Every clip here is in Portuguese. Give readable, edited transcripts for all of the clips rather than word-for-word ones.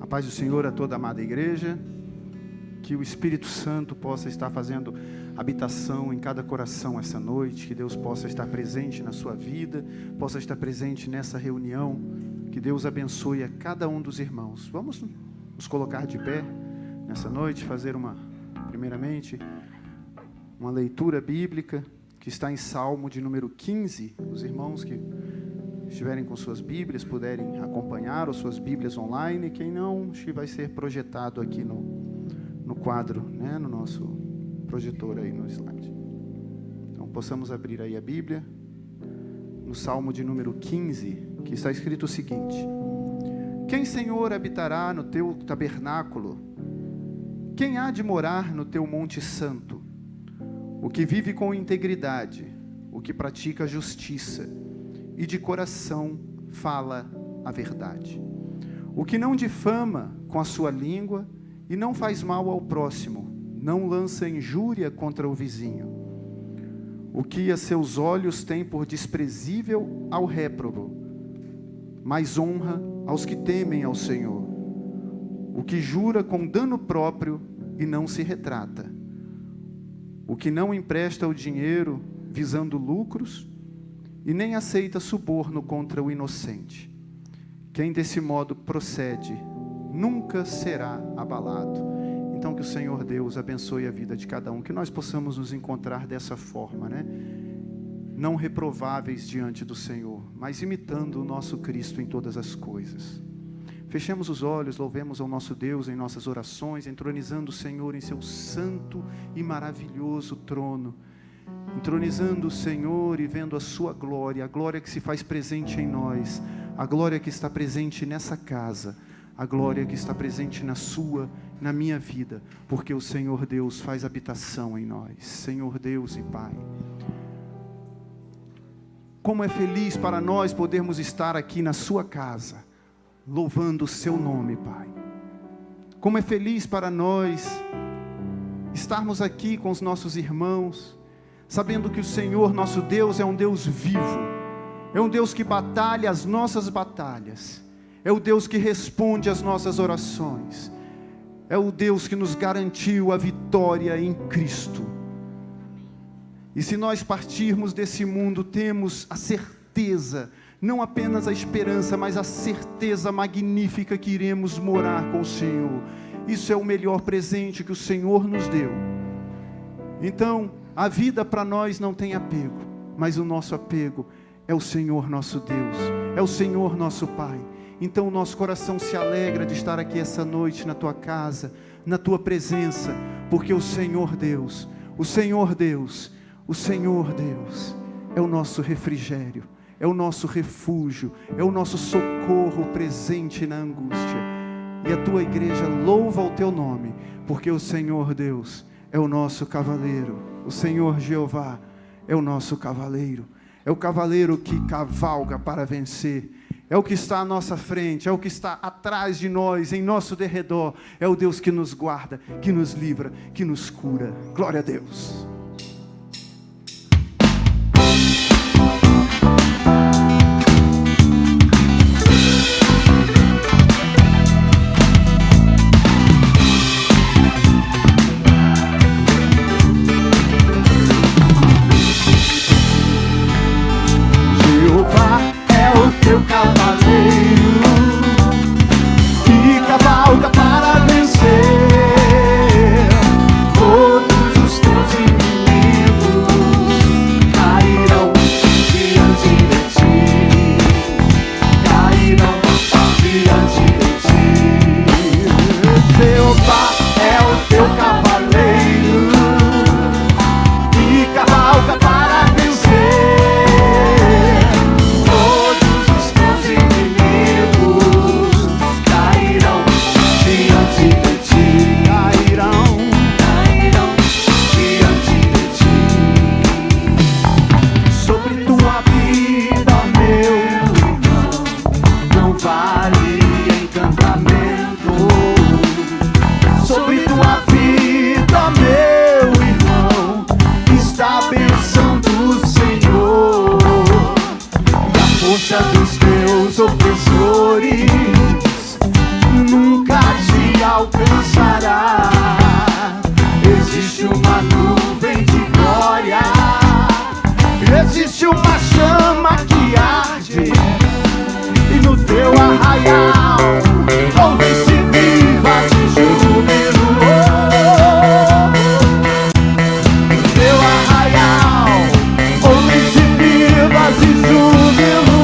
paz do Senhor a toda a amada igreja, que o Espírito Santo possa estar fazendo habitação em cada coração essa noite, que Deus possa estar presente na sua vida, possa estar presente nessa reunião, que Deus abençoe a cada um dos irmãos. Vamos nos colocar de pé nessa noite, fazer primeiramente, uma leitura bíblica, que está em Salmo de número 15, os irmãos que estiverem com suas Bíblias, puderem acompanhar, ou suas Bíblias online, quem não, acho que vai ser projetado aqui no quadro, né, no nosso projetor aí no slide. Então, possamos abrir aí a Bíblia, no Salmo de número 15, que está escrito o seguinte: Quem, Senhor, habitará no teu tabernáculo? Quem há de morar no teu monte santo? O que vive com integridade, o que pratica justiça, e de coração fala a verdade. O que não difama com a sua língua e não faz mal ao próximo, não lança injúria contra o vizinho. O que a seus olhos tem por desprezível ao réprobo, mas honra aos que temem ao Senhor. O que jura com dano próprio e não se retrata. O que não empresta o dinheiro visando lucros e nem aceita suborno contra o inocente. Quem desse modo procede, nunca será abalado. Então, que o Senhor Deus abençoe a vida de cada um, que nós possamos nos encontrar dessa forma, né? Não reprováveis diante do Senhor, mas imitando o nosso Cristo em todas as coisas. Fechemos os olhos, louvemos ao nosso Deus em nossas orações, entronizando o Senhor em seu santo e maravilhoso trono, entronizando o Senhor e vendo a sua glória, a glória que se faz presente em nós, a glória que está presente nessa casa, a glória que está presente na sua, na minha vida, porque o Senhor Deus faz habitação em nós. Senhor Deus e Pai, como é feliz para nós podermos estar aqui na sua casa, louvando o seu nome, Pai. Como é feliz para nós estarmos aqui com os nossos irmãos, sabendo que o Senhor nosso Deus é um Deus vivo, é um Deus que batalha as nossas batalhas, é o Deus que responde às nossas orações, é o Deus que nos garantiu a vitória em Cristo. E se nós partirmos desse mundo, temos a certeza, não apenas a esperança, mas a certeza magnífica que iremos morar com o Senhor. Isso é o melhor presente que o Senhor nos deu. Então, a vida para nós não tem apego, mas o nosso apego é o Senhor nosso Deus, é o Senhor nosso Pai. Então o nosso coração se alegra de estar aqui essa noite na tua casa, na tua presença, porque o Senhor Deus, o Senhor Deus, o Senhor Deus é o nosso refrigério, é o nosso refúgio, é o nosso socorro presente na angústia. E a tua igreja louva o teu nome, porque o Senhor Deus é o nosso cavaleiro, o Senhor Jeová é o nosso cavaleiro, é o cavaleiro que cavalga para vencer, é o que está à nossa frente, é o que está atrás de nós, em nosso derredor, é o Deus que nos guarda, que nos livra, que nos cura. Glória a Deus. Teu cavaleiro que cavalga para vencer todos os teus inimigos cairão diante de ti, cairão diante de ti. Jeová é o teu cavaleiro que cavalga para vencer. Dos teus opressores nunca teu arraial, ouvem-se vivas de júbilo. No teu arraial, ouvem-se vivas de júbilo.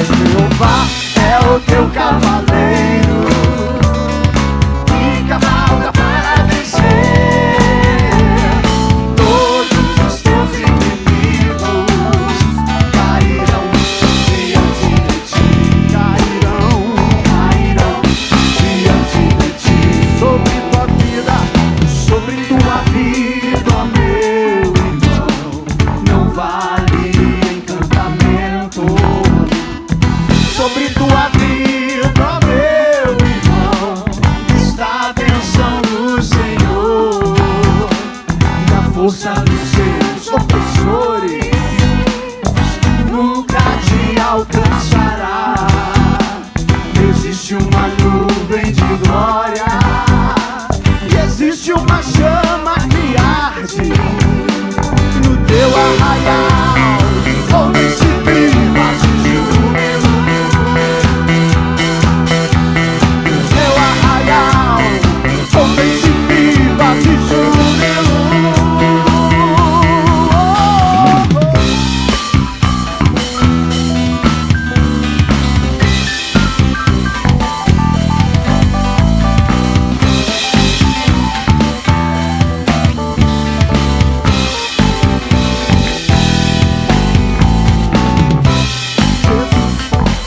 Jeová é o teu cavaleiro que cavalga para vencer todos os teus inimigos. Cairão diante de ti, cairão diante de ti. Sobre tua vida, ó meu irmão, não vale encantamento. Sobre tua vida, ó meu irmão, está a bênção do Senhor. E a força dos seus opressores nunca te alcançará. Existe uma nuvem de glória e existe uma chama que arde no teu arraial. Ouve-se vivas de júbilo. No teu arraial, ouvem-se vivas de júbilo.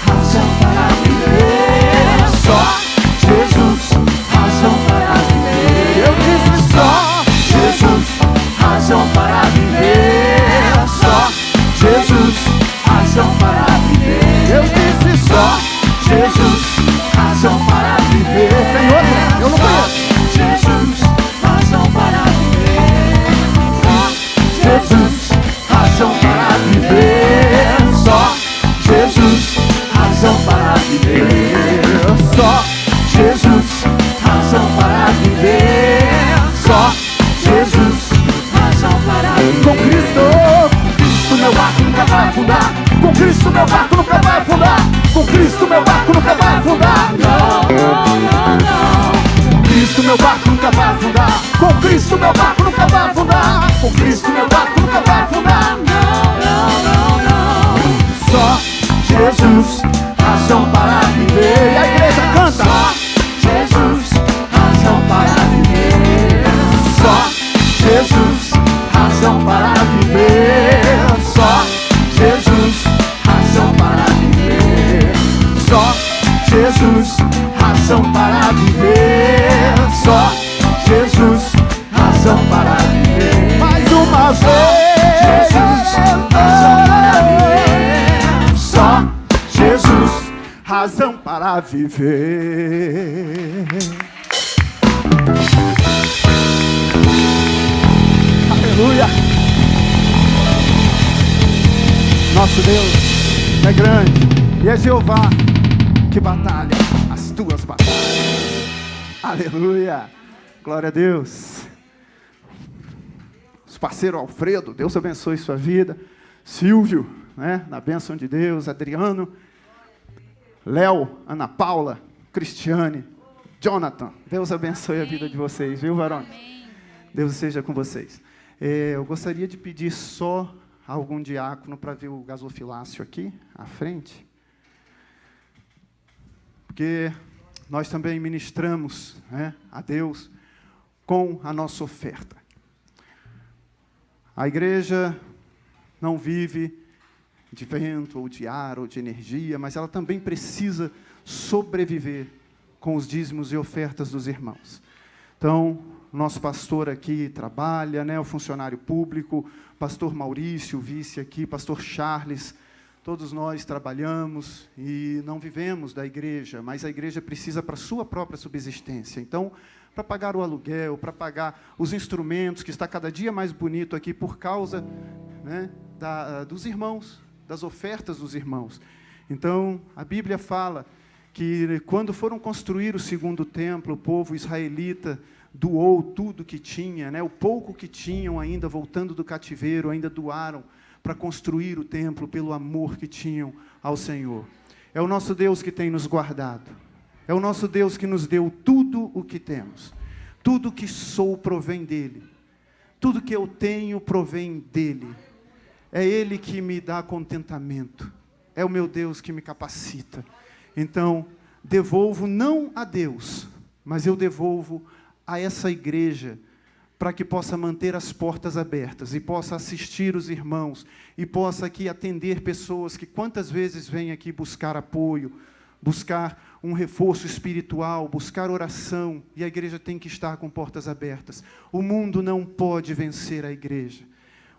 Razão para viver, só Jesus, razão para viver. Eu disse só Jesus, razão para viver. Só Jesus, razão para viver. Eu disse só Jesus, razão para viver. Tem outra? Eu não conheço. Jesus, razão para viver. Só Jesus, razão para viver. Só Jesus, razão para viver. Só Jesus, razão para viver. Só Jesus, razão para viver. Com Cristo meu barco nunca vai afundar. Com Cristo meu barco nunca vai afundar. Com Cristo meu barco nunca vai afundar. Não, não, não, não. Com Cristo meu barco nunca vai afundar. Com Cristo meu barco nunca vai afundar. Com Cristo meu barco nunca vai afundar. Não, não, não, não. Só Jesus, razão para viver. E a igreja canta. Só Jesus, razão para viver. Só Jesus, razão para viver. Só Jesus, razão para viver. Só Jesus, razão para viver. Só Jesus, razão para viver. Mais uma vez. Jesus, razão para viver. Só Jesus, razão para viver. Aleluia. Nosso Deus é grande e é Jeová que batalha as tuas batalhas. Aleluia. Glória a Deus. Os parceiros Alfredo, Deus abençoe sua vida. Silvio, né, na bênção de Deus. Adriano, Léo, Ana Paula, Cristiane, Jonathan. Deus abençoe a vida de vocês, viu, varões? Deus esteja com vocês. Eu gostaria de pedir só algum diácono para ver o gasofilácio aqui, à frente. Porque nós também ministramos, né, a Deus com a nossa oferta. A igreja não vive de vento, ou de ar, ou de energia, mas ela também precisa sobreviver com os dízimos e ofertas dos irmãos. Então, nosso pastor aqui trabalha, né, o funcionário público, pastor Maurício, o vice aqui, pastor Charles, todos nós trabalhamos e não vivemos da igreja, mas a igreja precisa para a sua própria subsistência. Então, para pagar o aluguel, para pagar os instrumentos, que está cada dia mais bonito aqui por causa, né, dos irmãos, das ofertas dos irmãos. Então, a Bíblia fala que quando foram construir o segundo templo, o povo israelita doou tudo que tinha, né? O pouco que tinham ainda, voltando do cativeiro, ainda doaram para construir o templo pelo amor que tinham ao Senhor. É o nosso Deus que tem nos guardado. É o nosso Deus que nos deu tudo o que temos. Tudo que sou provém dEle. Tudo que eu tenho provém dEle. É Ele que me dá contentamento. É o meu Deus que me capacita. Então, devolvo não a Deus, mas eu devolvo a essa igreja, para que possa manter as portas abertas e possa assistir os irmãos e possa aqui atender pessoas que quantas vezes vêm aqui buscar apoio, buscar um reforço espiritual, buscar oração, e a igreja tem que estar com portas abertas. O mundo não pode vencer a igreja.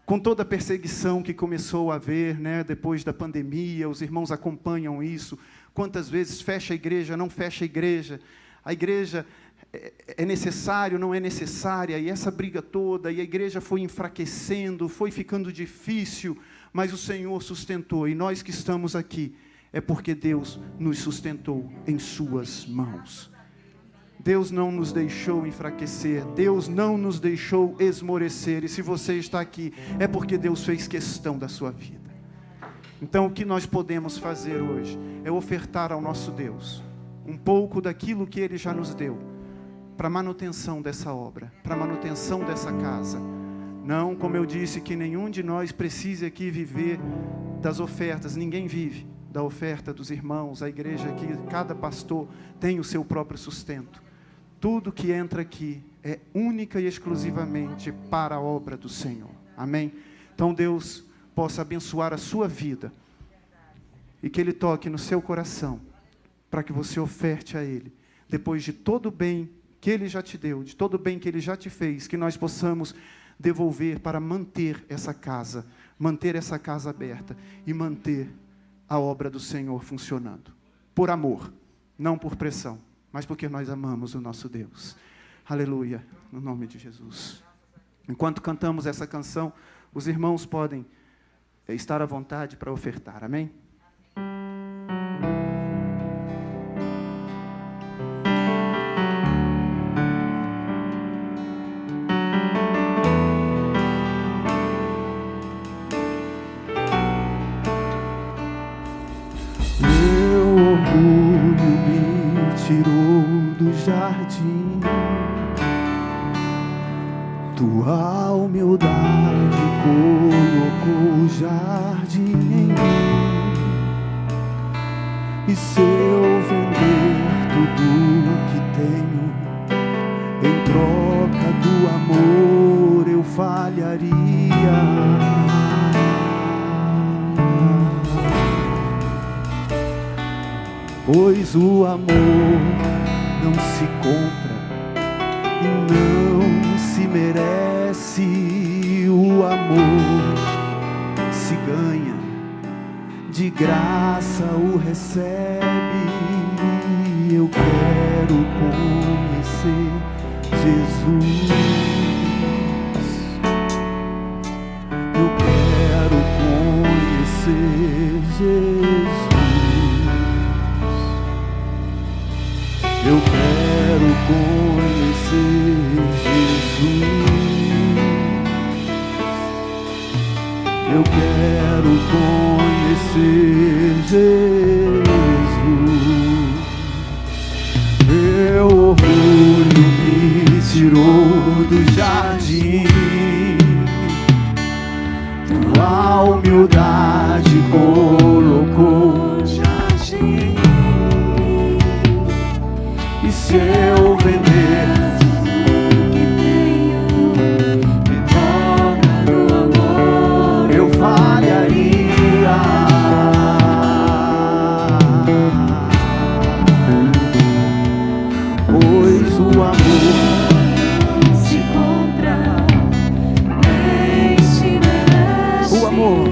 Com toda a perseguição que começou a haver, né, depois da pandemia, os irmãos acompanham isso, quantas vezes fecha a igreja, não fecha a igreja é necessário, não é necessária, e essa briga toda, e a igreja foi enfraquecendo, foi ficando difícil, mas o Senhor sustentou, e nós que estamos aqui, é porque Deus nos sustentou em suas mãos. Deus não nos deixou enfraquecer, Deus não nos deixou esmorecer, e se você está aqui, é porque Deus fez questão da sua vida. Então o que nós podemos fazer hoje, é ofertar ao nosso Deus, um pouco daquilo que Ele já nos deu, para a manutenção dessa obra, para a manutenção dessa casa. Não, como eu disse, que nenhum de nós precise aqui viver das ofertas, ninguém vive da oferta dos irmãos, a igreja aqui, cada pastor tem o seu próprio sustento. Tudo que entra aqui é única e exclusivamente para a obra do Senhor. Amém? Então Deus possa abençoar a sua vida e que Ele toque no seu coração, para que você oferte a Ele, depois de todo o bem que Ele já te deu, de todo o bem que Ele já te fez, que nós possamos devolver para manter essa casa aberta e manter a obra do Senhor funcionando. Por amor, não por pressão, mas porque nós amamos o nosso Deus. Aleluia, no nome de Jesus. Enquanto cantamos essa canção, os irmãos podem estar à vontade para ofertar, amém? Tirou do jardim, tua humildade colocou o jardim em mim. E se eu vender tudo que tenho, em troca do amor eu falharia. Pois o amor não se compra e não se merece. O amor se ganha, de graça o recebe. Eu quero conhecer Jesus. Eu quero conhecer Jesus. Eu quero conhecer Jesus. Eu quero conhecer Jesus. Meu orgulho me tirou do jardim, tua humildade colocou o jardim. E se eu vender tudo que tenho, em troca do amor eu falharia. Pois o amor não se compra, nem se merece. O amor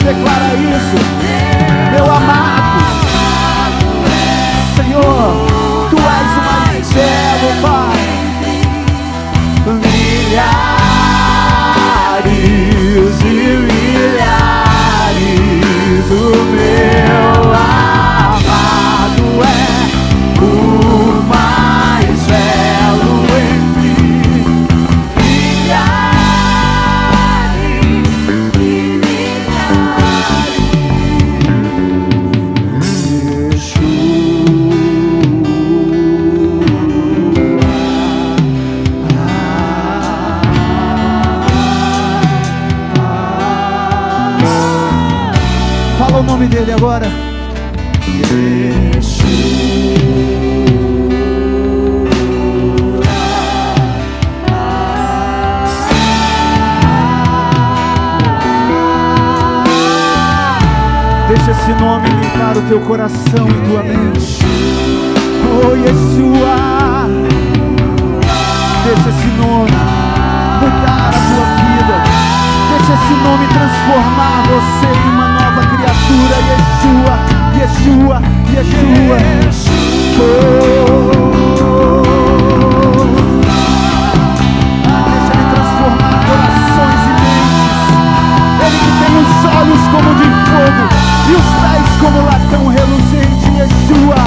Declara isso, meu amado. Senhor, Tu és o mais belo, Pai. Milhares e milhares, o meu amado é o mais belo entre milhares e Fala o nome dele agora. Deixa esse nome limpar o teu coração e tua mente. Oh, Yeshua. Deixa esse nome mudar a tua vida. Deixa esse nome transformar você em uma nova criatura. Yeshua, Yeshua, Yeshua. Deixa ele transformar corações e mentes. Ele que tem os olhos como de fogo e os pés como latão reluzente. Yeshua.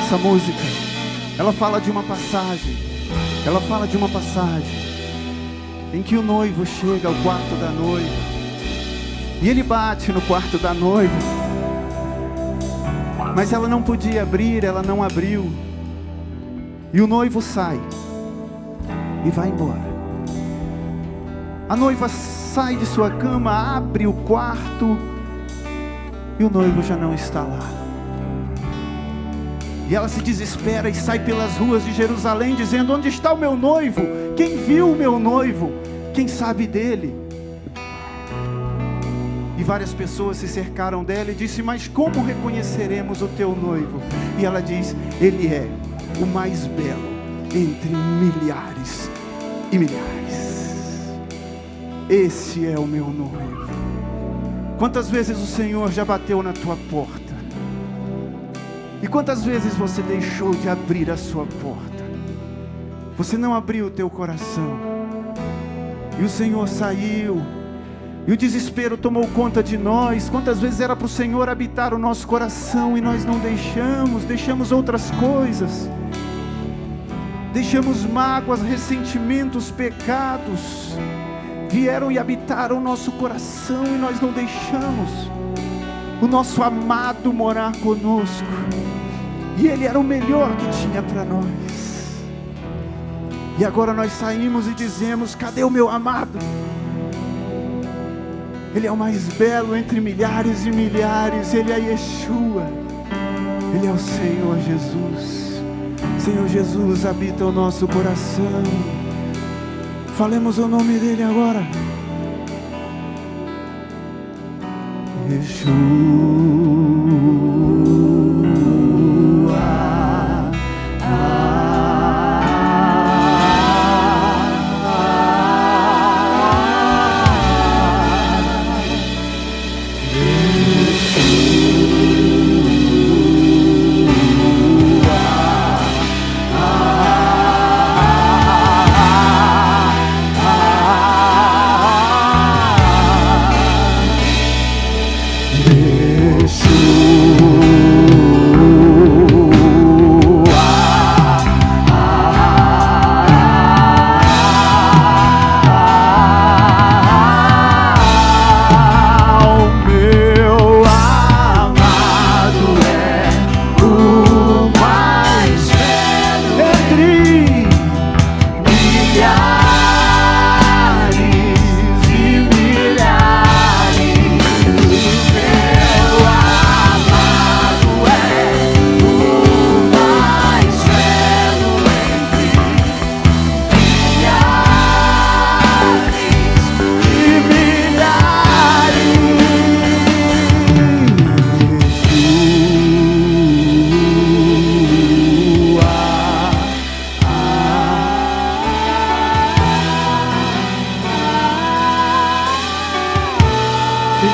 Essa música, ela fala de uma passagem. Ela fala de uma passagem em que o noivo chega ao quarto da noiva e ele bate no quarto da noiva, mas ela não podia abrir, ela não abriu. E o noivo sai e vai embora. A noiva sai de sua cama, abre o quarto e o noivo já não está lá. E ela se desespera e sai pelas ruas de Jerusalém dizendo: onde está o meu noivo? Quem viu o meu noivo? Quem sabe dele? E várias pessoas se cercaram dela e disse: mas como reconheceremos o teu noivo? E ela diz: ele é o mais belo entre milhares e milhares. Esse é o meu noivo. Quantas vezes o Senhor já bateu na tua porta? E quantas vezes você deixou de abrir a sua porta? Você não abriu o teu coração. E o Senhor saiu. E o desespero tomou conta de nós. Quantas vezes era para o Senhor habitar o nosso coração e nós não deixamos outras coisas. Deixamos mágoas, ressentimentos, pecados. Vieram e habitaram o nosso coração e nós não deixamos o nosso amado morar conosco. E Ele era o melhor que tinha para nós. E agora nós saímos e dizemos: cadê o meu amado? Ele é o mais belo entre milhares e milhares. Ele é Yeshua. Ele é o Senhor Jesus. Senhor Jesus, habita o nosso coração. Falemos o nome dele agora. Yeshua.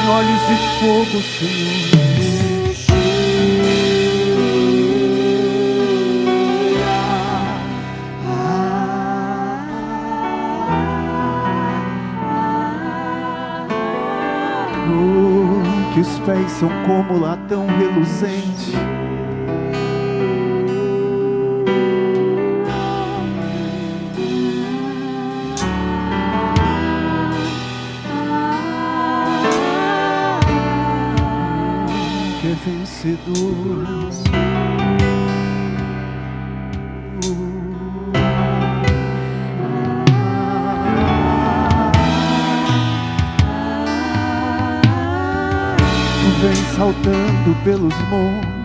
Olhos de fogo, Senhor. Oh, que os pés são como latão reluzente. Vencedor. Tu vem saltando pelos montes.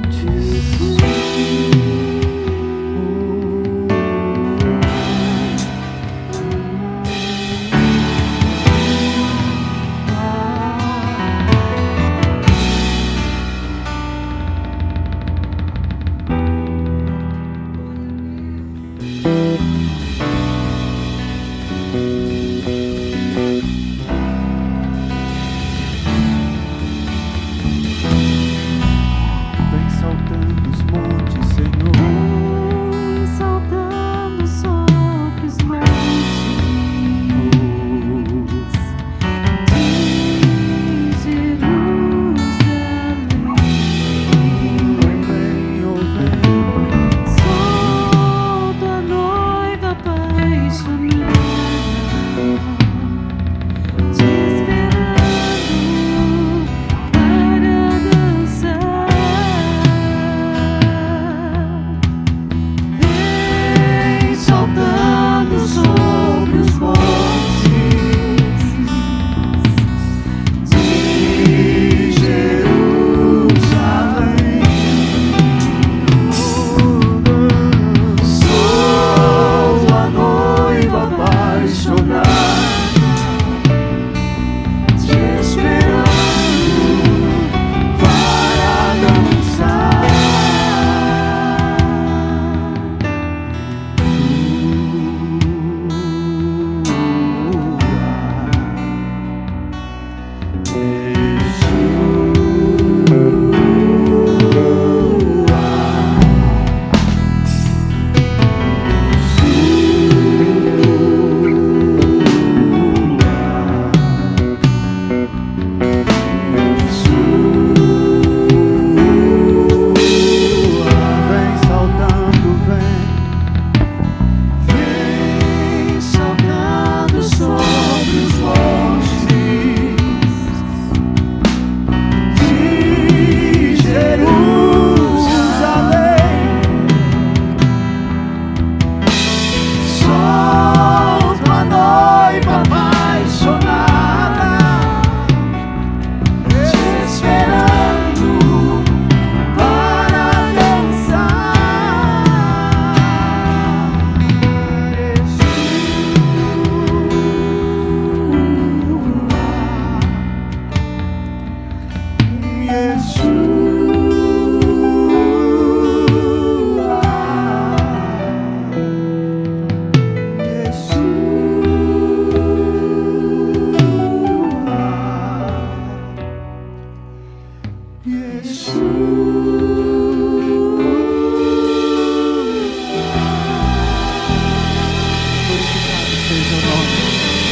Vem saltando os montes, Senhor.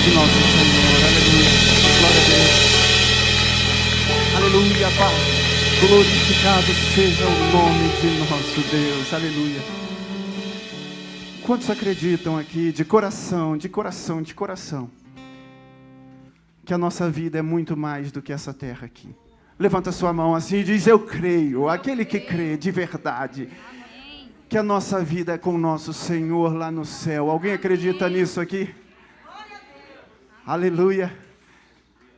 de nosso Senhor. Aleluia. Glória a Deus. Aleluia, Pai. Glorificado seja o nome de nosso Deus. Aleluia. Quantos acreditam aqui de coração, que a nossa vida é muito mais do que essa terra aqui? Levanta sua mão assim e diz: eu creio. Aquele que crê de verdade, que a nossa vida é com o nosso Senhor lá no céu. Alguém acredita nisso aqui? Aleluia.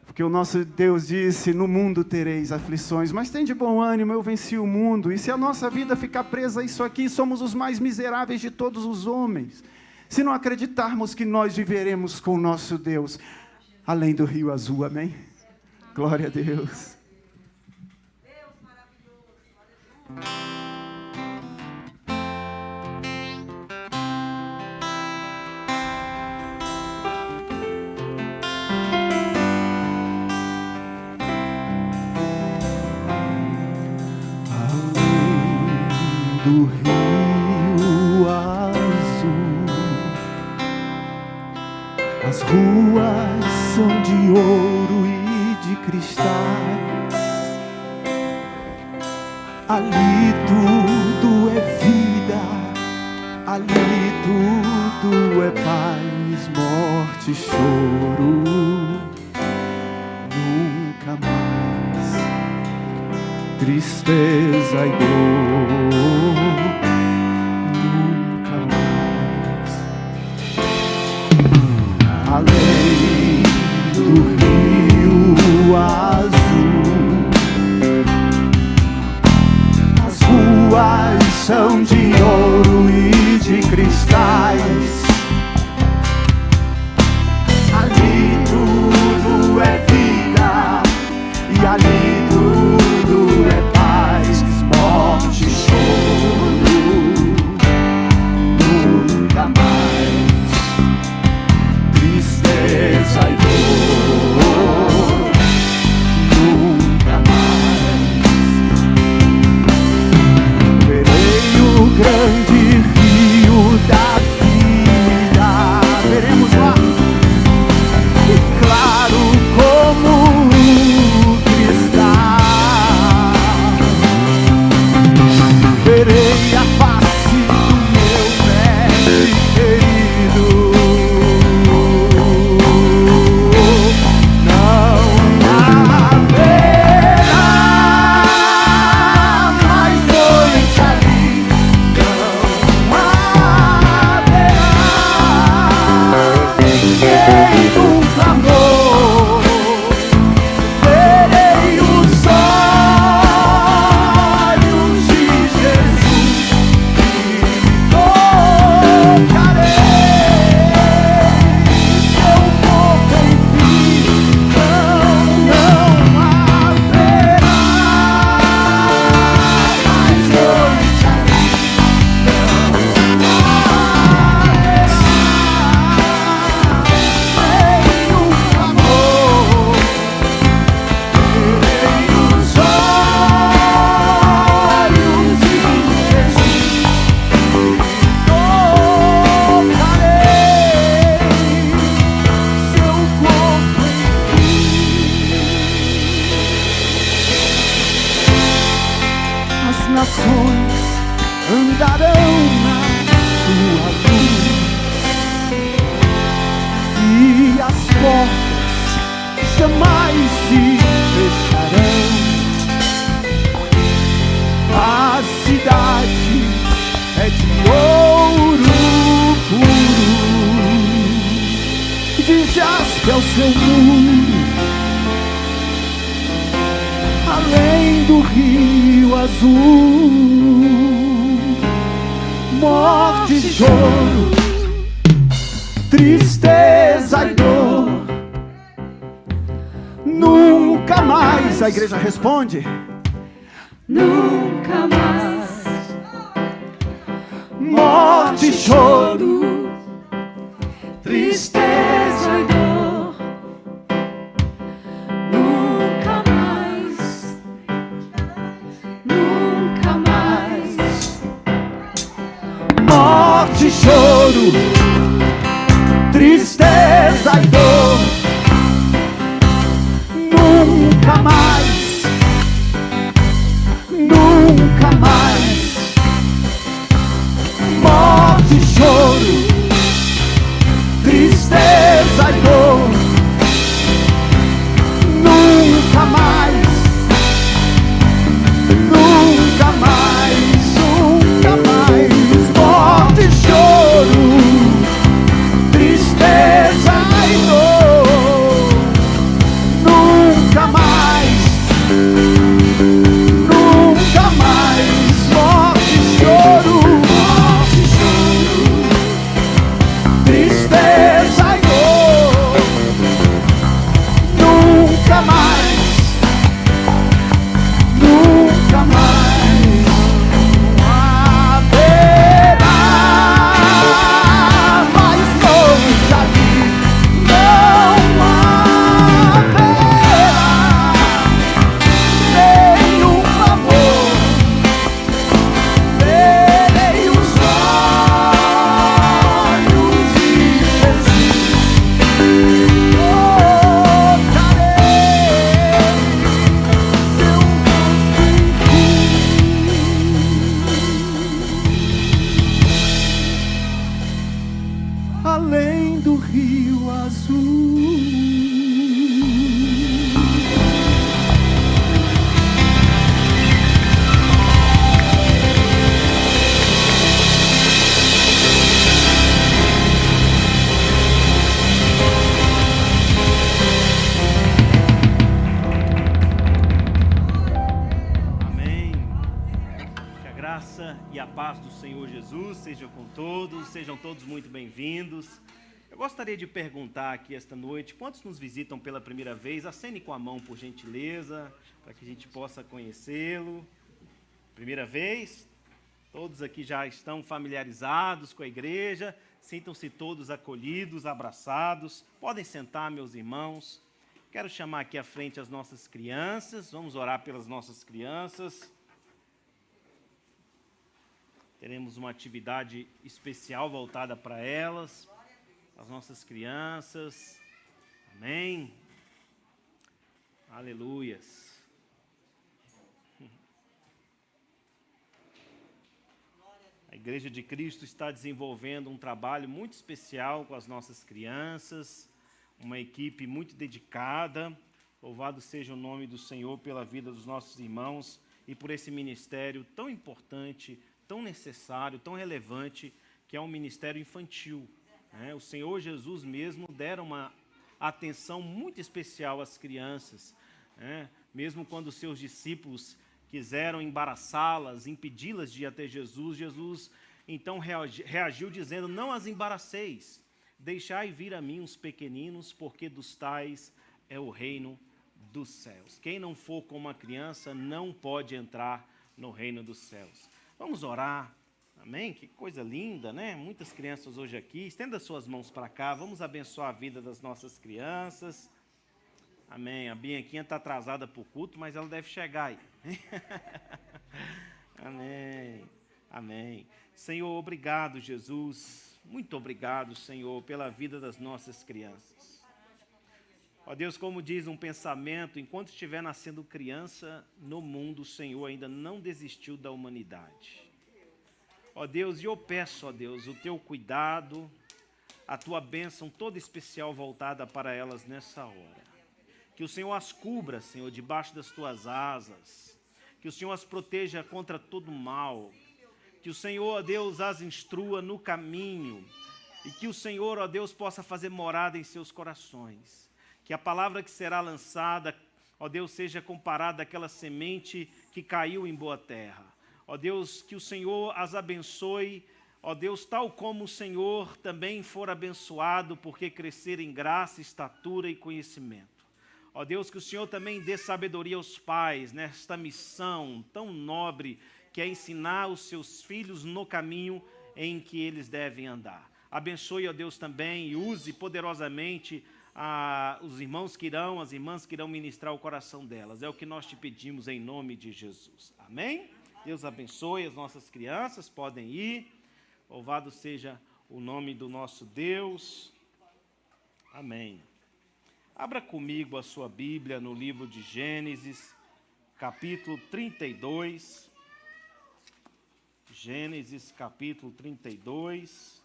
Porque o nosso Deus disse: no mundo tereis aflições, mas tem de bom ânimo, eu venci o mundo. E se a nossa vida ficar presa a isso aqui, somos os mais miseráveis de todos os homens. Se não acreditarmos que nós viveremos com o nosso Deus, além do rio azul, amém? Glória a Deus. Deus maravilhoso. Do rio azul, as ruas são de ouro e de cristais. Ali tudo é vida, ali tudo é paz, morte e choro. Nunca mais tristeza e dor, nunca mais. Além do rio azul, as ruas são de ouro e de cristais. Ali tudo é vida e ali tudo é paz, morte e choro. Nunca mais tristeza e dor, nunca mais. Verei o grande rio da vida, veremos lá, e claro como verei a face do meu mestre querido. Não haverá mais noite ali, não haverá ninguém nunca amor. Verei os olhos de Jesus e tocarei seu corpo, enfim, não haverá mais noite ali, não haverá nenhum amor. Verei os olhos de Jesus e tocarei seu corpo As nações andarão na sua luz e as portas jamais se fecharão. A cidade é de ouro puro, de jaspe ao seu muro. Além do rio azul, morte e choro, tristeza e dor, nunca mais. A igreja responde: Nunca mais. morte e choro, Tristeza e dor. Nunca mais. Nunca mais. morte e choro, tristeza e dor. paz do Senhor Jesus seja com todos, sejam todos muito bem-vindos. Eu gostaria de perguntar aqui esta noite, quantos nos visitam pela primeira vez? Acene com a mão, por gentileza, para que a gente possa conhecê-lo. Primeira vez? Todos aqui já estão familiarizados com a igreja, sintam-se todos acolhidos, abraçados. Podem sentar, meus irmãos. Quero chamar aqui à frente as nossas crianças, vamos orar pelas nossas crianças. Teremos uma atividade especial voltada para elas, as nossas crianças. Amém? Aleluias. A Igreja de Cristo está desenvolvendo um trabalho muito especial com as nossas crianças, uma equipe muito dedicada. Louvado seja o nome do Senhor pela vida dos nossos irmãos e por esse ministério tão importante, tão necessário, tão relevante, que é um ministério infantil. O Senhor Jesus mesmo dera uma atenção muito especial às crianças, mesmo quando os seus discípulos quiseram embaraçá-las, impedi-las de ir até Jesus, Jesus então reagiu dizendo: não as embaraceis, deixai vir a mim os pequeninos, porque dos tais é o reino dos céus. Quem não for como uma criança não pode entrar no reino dos céus. Vamos orar, amém? Que coisa linda, né? Muitas crianças hoje aqui. Estenda suas mãos para cá, vamos abençoar a vida das nossas crianças. Amém. A Bianquinha está atrasada para o culto, mas ela deve chegar aí. Amém. Amém. Senhor, obrigado, Jesus. Muito obrigado, Senhor, pela vida das nossas crianças. Ó Deus, como diz um pensamento, enquanto estiver nascendo criança no mundo, o Senhor ainda não desistiu da humanidade. Ó Deus, e eu peço, ó Deus, o teu cuidado, a tua bênção toda especial voltada para elas nessa hora. Que o Senhor as cubra, Senhor, debaixo das tuas asas. Que o Senhor as proteja contra todo mal. Que o Senhor, ó Deus, as instrua no caminho. E que o Senhor, ó Deus, possa fazer morada em seus corações. Que a palavra que será lançada, ó Deus, seja comparada àquela semente que caiu em boa terra. Ó Deus, que o Senhor as abençoe, ó Deus, tal como o Senhor também for abençoado, porque crescer em graça, estatura e conhecimento. Ó Deus, que o Senhor também dê sabedoria aos pais nesta missão tão nobre, que é ensinar os seus filhos no caminho em que eles devem andar. Abençoe, ó Deus, também e use poderosamente os irmãos que irão, as irmãs que irão ministrar o coração delas. É o que nós te pedimos em nome de Jesus. Amém? Deus abençoe as nossas crianças, podem ir. Louvado seja o nome do nosso Deus. Amém. Abra comigo a sua Bíblia no livro de Gênesis, capítulo 32. Gênesis, capítulo 32.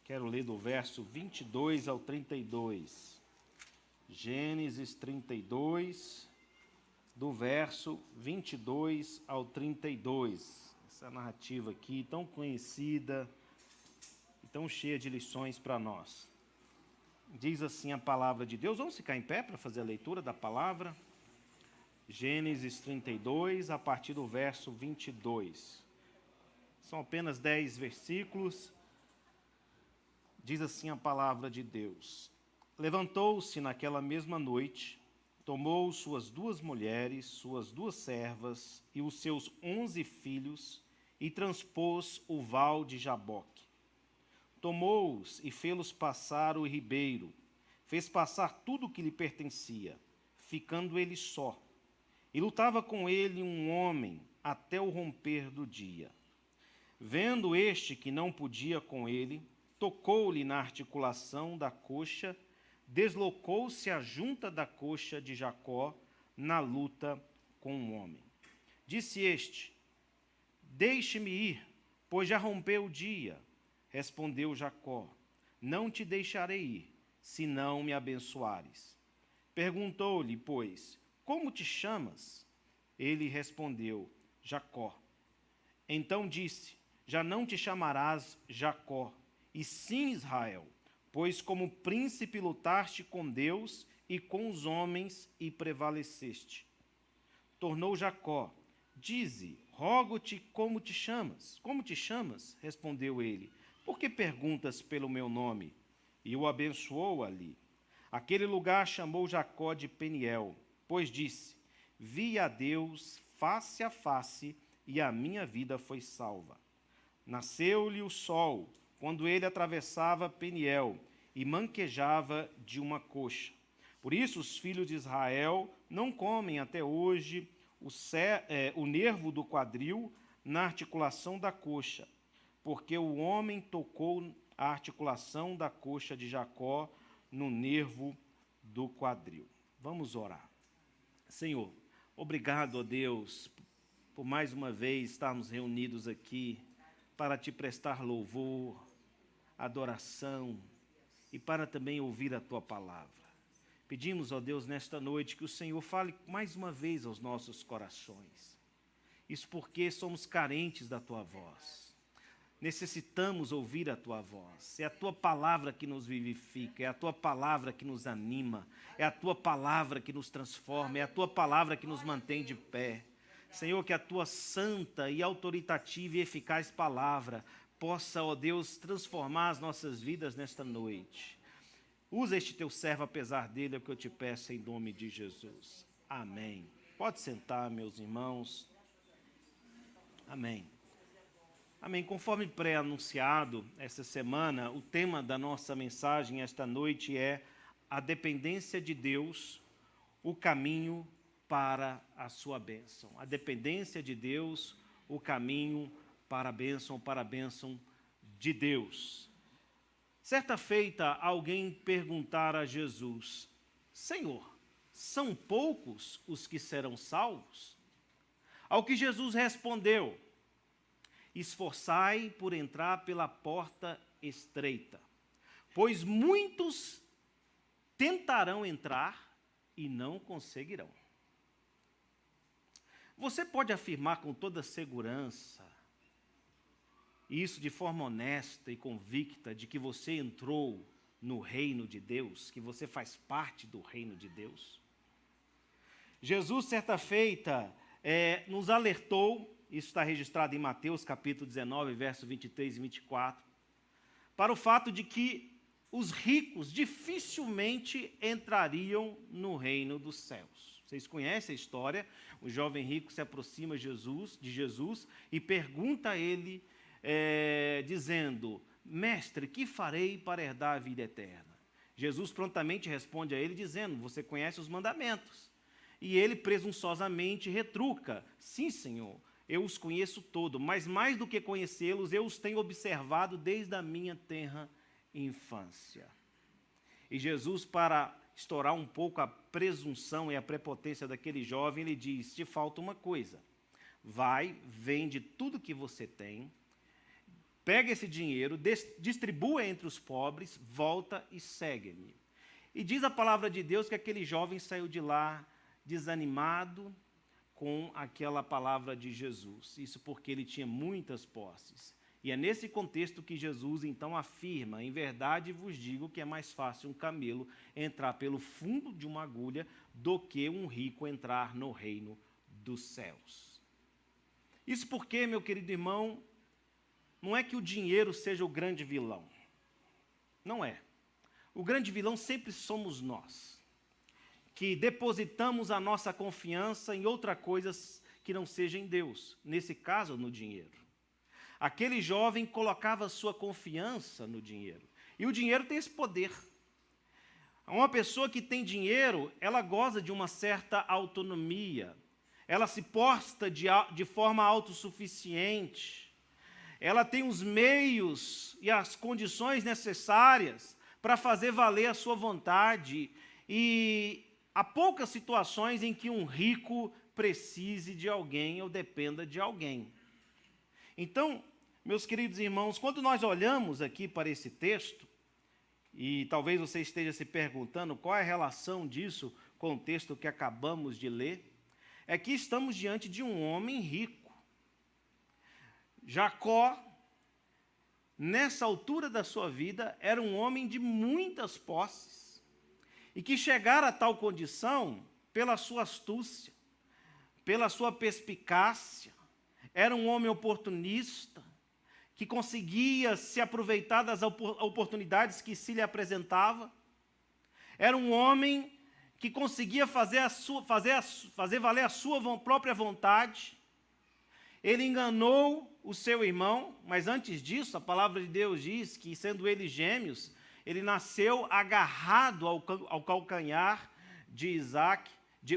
Quero ler do verso 22 ao 32. Gênesis 32, do verso 22 ao 32. Essa narrativa aqui, tão conhecida e tão cheia de lições para nós. Diz assim a palavra de Deus. Vamos ficar em pé para fazer a leitura da palavra? Gênesis 32, a partir do verso 22. São apenas 10 versículos. Diz assim a palavra de Deus: levantou-se naquela mesma noite, tomou suas 2 mulheres, suas 2 servas e os seus 11 filhos e transpôs o val de Jaboque. Tomou-os e fê-los passar o ribeiro, fez passar tudo o que lhe pertencia, ficando ele só. E lutava com ele um homem até o romper do dia. Vendo este que não podia com ele, tocou-lhe na articulação da coxa, deslocou-se a junta da coxa de Jacó na luta com o homem. Disse este: deixe-me ir, pois já rompeu o dia. Respondeu Jacó: não te deixarei ir, se não me abençoares. Perguntou-lhe, pois, como te chamas? Ele respondeu: Jacó. Então disse: já não te chamarás Jacó, e sim Israel, pois como príncipe lutaste com Deus e com os homens e prevaleceste. Tornou Jacó: dize, rogo-te, como te chamas? Como te chamas? Respondeu ele: por que perguntas pelo meu nome? E o abençoou ali. Aquele lugar chamou Jacó de Peniel, pois disse: vi a Deus face a face, e a minha vida foi salva. Nasceu-lhe o sol, quando ele atravessava Peniel, e manquejava de uma coxa. Por isso os filhos de Israel não comem até hoje o nervo do quadril na articulação da coxa, porque o homem tocou a articulação da coxa de Jacó no nervo do quadril. Vamos orar. Senhor, obrigado, ó Deus, por mais uma vez estarmos reunidos aqui para te prestar louvor, adoração e para também ouvir a tua palavra. Pedimos, ó Deus, nesta noite que o Senhor fale mais uma vez aos nossos corações. Isso porque somos carentes da tua voz. Necessitamos ouvir a tua voz. É a tua palavra que nos vivifica, é a tua palavra que nos anima, é a tua palavra que nos transforma, é a tua palavra que nos mantém de pé. Senhor, que a tua santa e autoritativa e eficaz palavra possa, ó Deus, transformar as nossas vidas nesta noite. Usa este teu servo apesar dele, é o que eu te peço em nome de Jesus. Amém. Pode sentar, meus irmãos. Amém. Amém. Conforme pré-anunciado essa semana, o tema da nossa mensagem esta noite é a dependência de Deus, o caminho para a sua bênção. A dependência de Deus, o caminho para a bênção de Deus. Certa feita, alguém perguntara a Jesus: Senhor, são poucos os que serão salvos? Ao que Jesus respondeu: esforçai por entrar pela porta estreita, pois muitos tentarão entrar e não conseguirão. Você pode afirmar com toda segurança, e isso de forma honesta e convicta, de que você entrou no reino de Deus, que você faz parte do reino de Deus? Jesus, certa feita, nos alertou, isso está registrado em Mateus capítulo 19, versos 23 e 24, para o fato de que os ricos dificilmente entrariam no reino dos céus. Vocês conhecem a história? O jovem rico se aproxima de Jesus e pergunta a ele, dizendo: Mestre, que farei para herdar a vida eterna? Jesus prontamente responde a ele dizendo: você conhece os mandamentos. E ele presunçosamente retruca: sim, Senhor, eu os conheço todos, mas mais do que conhecê-los, eu os tenho observado desde a minha tenra infância. E Jesus, para estourar um pouco a presunção e a prepotência daquele jovem, ele diz: te falta uma coisa. Vai, vende tudo que você tem, pega esse dinheiro, distribua entre os pobres, volta e segue-me. E diz a palavra de Deus que aquele jovem saiu de lá desanimado com aquela palavra de Jesus. Isso porque ele tinha muitas posses. E é nesse contexto que Jesus então afirma: em verdade vos digo que é mais fácil um camelo entrar pelo fundo de uma agulha do que um rico entrar no reino dos céus. Isso porque, meu querido irmão, não é que o dinheiro seja o grande vilão. Não é. O grande vilão sempre somos nós, que depositamos a nossa confiança em outra coisa que não seja em Deus, nesse caso, no dinheiro. Aquele jovem colocava sua confiança no dinheiro, e o dinheiro tem esse poder. Uma pessoa que tem dinheiro, ela goza de uma certa autonomia, ela se posta de forma autossuficiente, ela tem os meios e as condições necessárias para fazer valer a sua vontade, e há poucas situações em que um rico precise de alguém ou dependa de alguém. Então, meus queridos irmãos, quando nós olhamos aqui para esse texto, e talvez você esteja se perguntando qual é a relação disso com o texto que acabamos de ler, é que estamos diante de um homem rico. Jacó, nessa altura da sua vida, era um homem de muitas posses. e que chegara a tal condição pela sua astúcia, pela sua perspicácia. Era um homem oportunista, que conseguia se aproveitar das oportunidades que se lhe apresentava. Era um homem que conseguia fazer valer a sua própria vontade. Ele enganou o seu irmão, mas antes disso, a palavra de Deus diz que, sendo eles gêmeos, ele nasceu agarrado ao calcanhar de Isaac,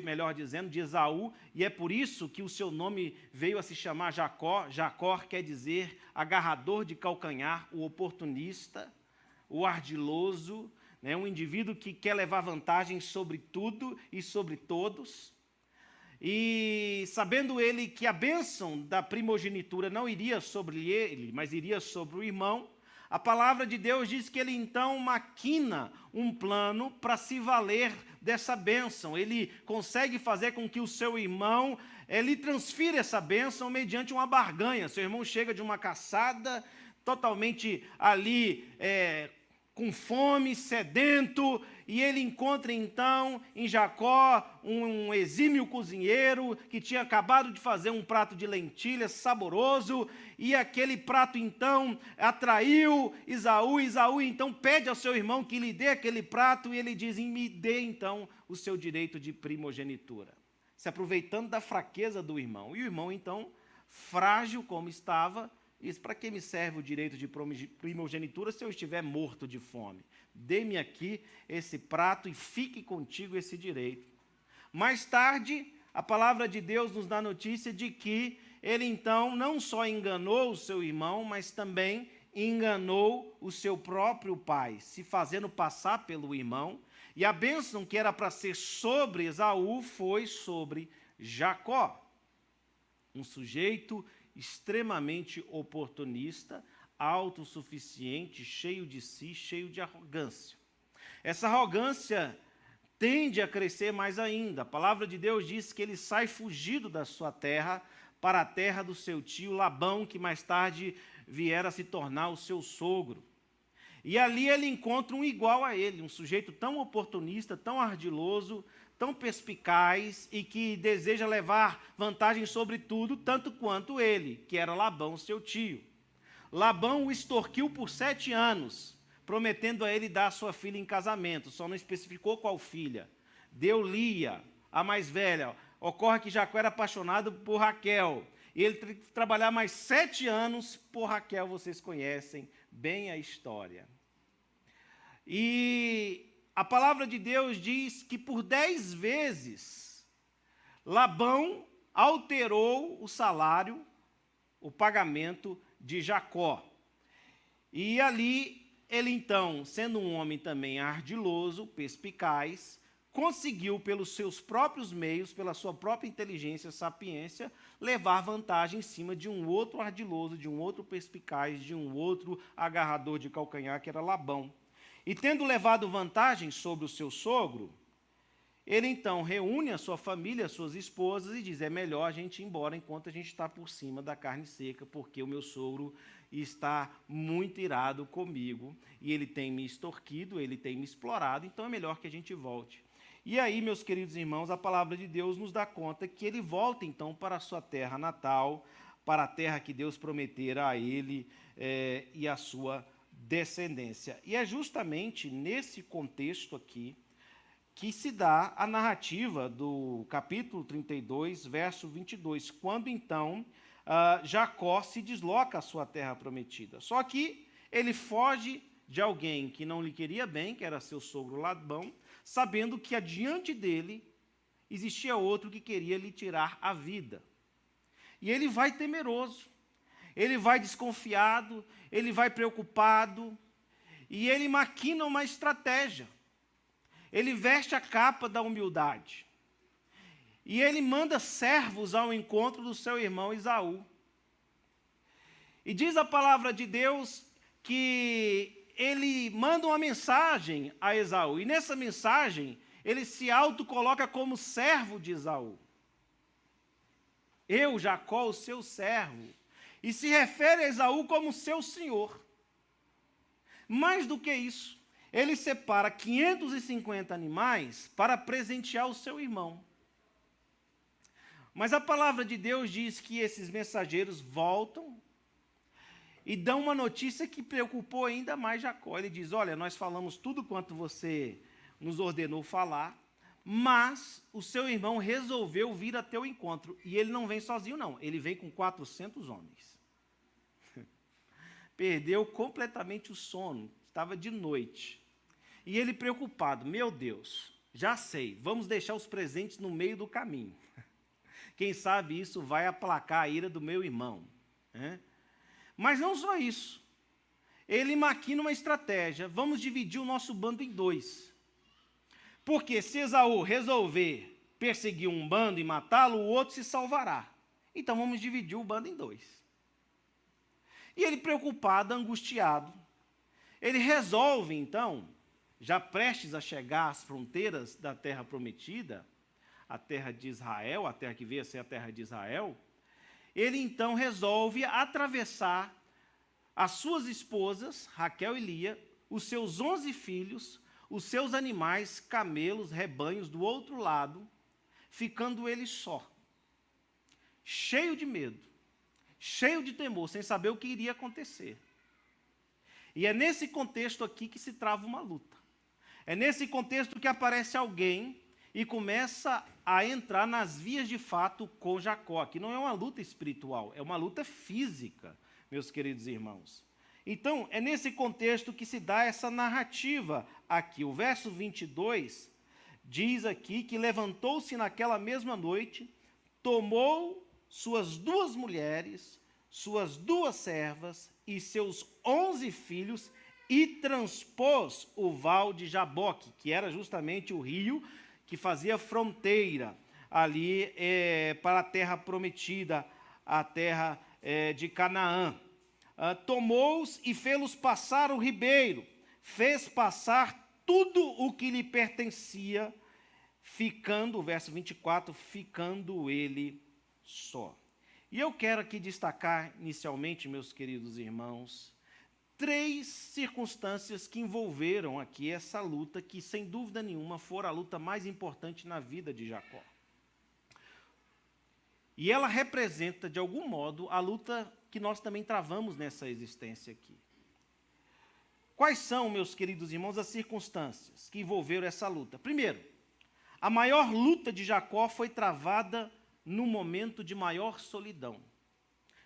melhor dizendo, de Esaú, e é por isso que o seu nome veio a se chamar Jacó. Jacó quer dizer agarrador de calcanhar, o oportunista, o ardiloso, né, um indivíduo que quer levar vantagem sobre tudo e sobre todos. E sabendo ele que a bênção da primogenitura não iria sobre ele, mas iria sobre o irmão, a palavra de Deus diz que ele então maquina um plano para se valer dessa bênção. Ele consegue fazer com que o seu irmão lhe transfira essa bênção mediante uma barganha. Seu irmão chega de uma caçada, totalmente ali com fome, sedento, e ele encontra então em Jacó um exímio cozinheiro que tinha acabado de fazer um prato de lentilhas saboroso, e aquele prato então atraiu Esaú. Esaú então pede ao seu irmão que lhe dê aquele prato, e ele diz: me dê então o seu direito de primogenitura, se aproveitando da fraqueza do irmão. E o irmão então, frágil como estava, diz: para que me serve o direito de primogenitura se eu estiver morto de fome? Dê-me aqui esse prato e fique contigo esse direito. Mais tarde, a palavra de Deus nos dá notícia de que ele então não só enganou o seu irmão, mas também enganou o seu próprio pai, se fazendo passar pelo irmão. E a bênção que era para ser sobre Esaú foi sobre Jacó, um sujeito extremamente oportunista, autossuficiente, cheio de si, cheio de arrogância. Essa arrogância tende a crescer mais ainda. A palavra de Deus diz que ele sai fugido da sua terra para a terra do seu tio Labão, que mais tarde viera a se tornar o seu sogro. E ali ele encontra um igual a ele, um sujeito tão oportunista, tão ardiloso, tão perspicaz e que deseja levar vantagem sobre tudo, tanto quanto ele, que era Labão, seu tio. Labão o extorquiu por 7 anos, prometendo a ele dar sua filha em casamento, só não especificou qual filha. Deu Lia, a mais velha. Ocorre que Jacó era apaixonado por Raquel, e ele teve que trabalhar mais 7 anos por Raquel. Vocês conhecem bem a história. E a palavra de Deus diz que por 10 vezes Labão alterou o salário, o pagamento de Jacó. E ali ele então, sendo um homem também ardiloso, perspicaz, conseguiu pelos seus próprios meios, pela sua própria inteligência, sapiência, levar vantagem em cima de um outro ardiloso, de um outro perspicaz, de um outro agarrador de calcanhar, que era Labão. E tendo levado vantagem sobre o seu sogro, ele então reúne a sua família, as suas esposas, e diz: é melhor a gente ir embora enquanto a gente está por cima da carne seca, porque o meu sogro está muito irado comigo, e ele tem me extorquido, ele tem me explorado, então é melhor que a gente volte. E aí, meus queridos irmãos, a palavra de Deus nos dá conta que ele volta então para a sua terra natal, para a terra que Deus prometera a ele e a sua descendência. E é justamente nesse contexto aqui que se dá a narrativa do capítulo 32, verso 22, quando então Jacó se desloca à sua terra prometida. Só que ele foge de alguém que não lhe queria bem, que era seu sogro Labão, sabendo que adiante dele existia outro que queria lhe tirar a vida. E ele vai temeroso, ele vai desconfiado, ele vai preocupado, e ele maquina uma estratégia. Ele veste a capa da humildade. E ele manda servos ao encontro do seu irmão Esaú. E diz a palavra de Deus que ele manda uma mensagem a Esaú. E nessa mensagem, ele se autocoloca como servo de Esaú. Eu, Jacó, o seu servo. E se refere a Esaú como seu senhor. Mais do que isso, ele separa 550 animais para presentear o seu irmão. Mas a palavra de Deus diz que esses mensageiros voltam e dão uma notícia que preocupou ainda mais Jacó. Ele diz: olha, nós falamos tudo quanto você nos ordenou falar, mas o seu irmão resolveu vir a teu encontro. E ele não vem sozinho, não. Ele vem com 400 homens. Perdeu completamente o sono. Estava de noite. E ele preocupado: meu Deus, já sei, vamos deixar os presentes no meio do caminho. Quem sabe isso vai aplacar a ira do meu irmão. Né? Mas não só isso. Ele maquina uma estratégia. Vamos dividir o nosso bando em dois. Porque se Esaú resolver perseguir um bando e matá-lo, o outro se salvará. Então vamos dividir o bando em dois. E ele preocupado, angustiado, ele resolve então, já prestes a chegar às fronteiras da terra prometida, a terra de Israel, a terra que veio a ser a terra de Israel, ele então resolve atravessar as suas esposas, Raquel e Lia, os seus 11 filhos, os seus animais, camelos, rebanhos, do outro lado, ficando ele só, cheio de medo, cheio de temor, sem saber o que iria acontecer. E é nesse contexto aqui que se trava uma luta. É nesse contexto que aparece alguém e começa a entrar nas vias de fato com Jacó, que não é uma luta espiritual, é uma luta física, meus queridos irmãos. Então, é nesse contexto que se dá essa narrativa aqui. O verso 22 diz aqui que levantou-se naquela mesma noite, tomou suas 2 mulheres, suas 2 servas e seus 11 filhos e transpôs o val de Jaboque, que era justamente o rio que fazia fronteira ali para a terra prometida, a terra de Canaã. Tomou-os e fê-los passar o ribeiro, fez passar tudo o que lhe pertencia, ficando, o verso 24, ficando ele só. E eu quero aqui destacar, inicialmente, meus queridos irmãos, 3 circunstâncias que envolveram aqui essa luta, que, sem dúvida nenhuma, fora a luta mais importante na vida de Jacó. E ela representa, de algum modo, a luta que nós também travamos nessa existência aqui. Quais são, meus queridos irmãos, as circunstâncias que envolveram essa luta? Primeiro, a maior luta de Jacó foi travada no momento de maior solidão.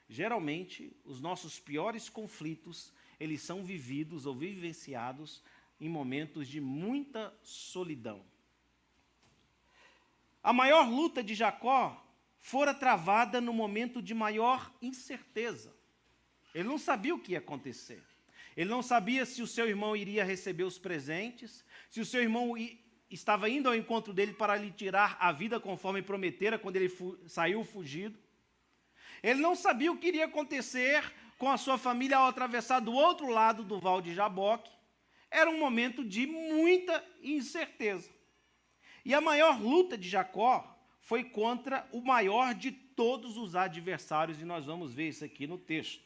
Geralmente, os nossos piores conflitos, eles são vividos ou vivenciados em momentos de muita solidão. A maior luta de Jacó fora travada no momento de maior incerteza. Ele não sabia o que ia acontecer. Ele não sabia se o seu irmão iria receber os presentes, se o seu irmão estava indo ao encontro dele para lhe tirar a vida conforme prometera quando ele saiu fugido. Ele não sabia o que iria acontecer com a sua família ao atravessar do outro lado do val de Jaboque. Era um momento de muita incerteza. E a maior luta de Jacó foi contra o maior de todos os adversários, e nós vamos ver isso aqui no texto.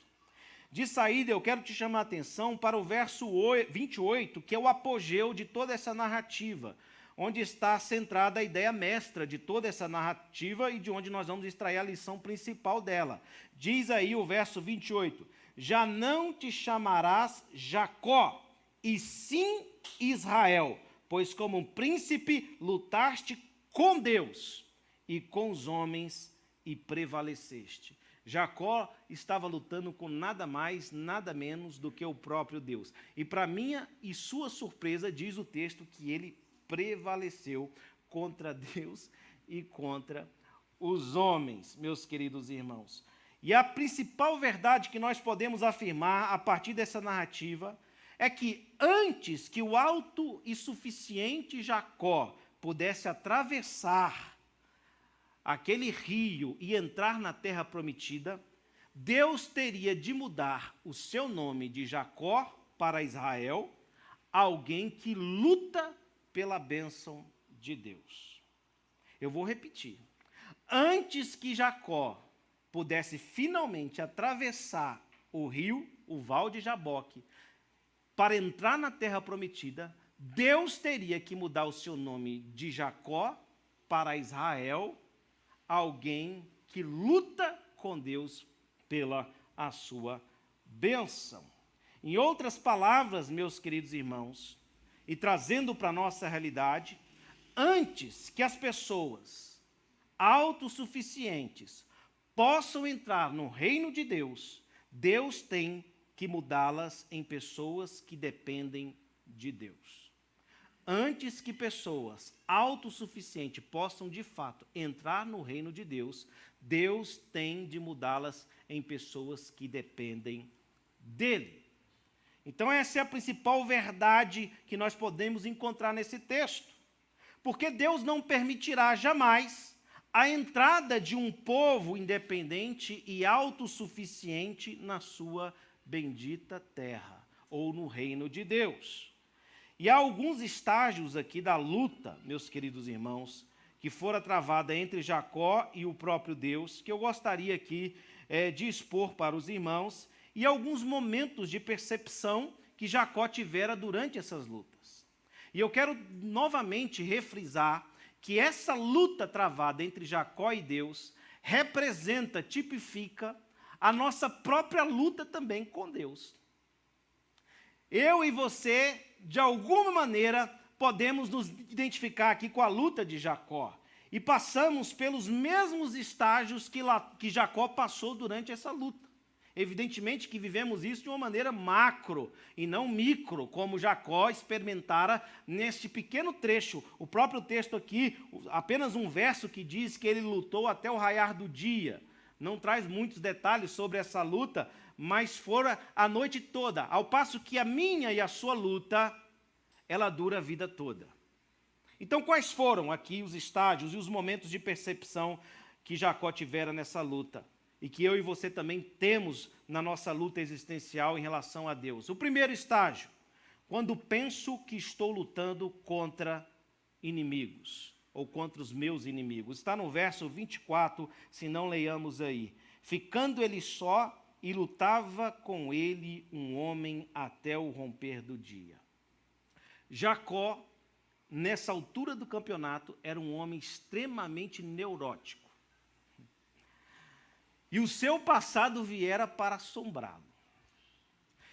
De saída, eu quero te chamar a atenção para o verso 28, que é o apogeu de toda essa narrativa, onde está centrada a ideia mestra de toda essa narrativa e de onde nós vamos extrair a lição principal dela. Diz aí o verso 28, já não te chamarás Jacó, e sim Israel, pois como um príncipe lutaste com Deus e com os homens e prevaleceste. Jacó estava lutando com nada mais, nada menos do que o próprio Deus. E para minha e sua surpresa, diz o texto que ele prevaleceu contra Deus e contra os homens, meus queridos irmãos. E a principal verdade que nós podemos afirmar a partir dessa narrativa é que antes que o alto e suficiente Jacó pudesse atravessar aquele rio e entrar na terra prometida, Deus teria de mudar o seu nome de Jacó para Israel, alguém que luta pela bênção de Deus. Eu vou repetir. Antes que Jacó pudesse finalmente atravessar o rio, o val de Jaboque, para entrar na terra prometida, Deus teria que mudar o seu nome de Jacó para Israel, alguém que luta com Deus pela a sua bênção. Em outras palavras, meus queridos irmãos, e trazendo para a nossa realidade, antes que as pessoas autossuficientes possam entrar no reino de Deus, Deus tem que mudá-las em pessoas que dependem de Deus. Antes que pessoas autossuficientes possam, de fato, entrar no reino de Deus, Deus tem de mudá-las em pessoas que dependem dele. Então, essa é a principal verdade que nós podemos encontrar nesse texto. Porque Deus não permitirá jamais a entrada de um povo independente e autossuficiente na sua bendita terra, ou no reino de Deus. E há alguns estágios aqui da luta, meus queridos irmãos, que fora travada entre Jacó e o próprio Deus, que eu gostaria aqui de expor para os irmãos, e alguns momentos de percepção que Jacó tivera durante essas lutas. E eu quero novamente refrisar que essa luta travada entre Jacó e Deus representa, tipifica a nossa própria luta também com Deus. Eu e você, de alguma maneira, podemos nos identificar aqui com a luta de Jacó. E passamos pelos mesmos estágios que Jacó passou durante essa luta. Evidentemente que vivemos isso de uma maneira macro e não micro, como Jacó experimentara neste pequeno trecho. O próprio texto aqui, apenas um verso que diz que ele lutou até o raiar do dia. Não traz muitos detalhes sobre essa luta, mas fora a noite toda. Ao passo que a minha e a sua luta, ela dura a vida toda. Então, quais foram aqui os estágios e os momentos de percepção que Jacó tivera nessa luta? E que eu e você também temos na nossa luta existencial em relação a Deus. O primeiro estágio, quando penso que estou lutando contra inimigos, ou contra os meus inimigos. Está no verso 24, se não leiamos aí. Ficando ele só, e lutava com ele um homem até o romper do dia. Jacó, nessa altura do campeonato, era um homem extremamente neurótico. E o seu passado viera para assombrá-lo.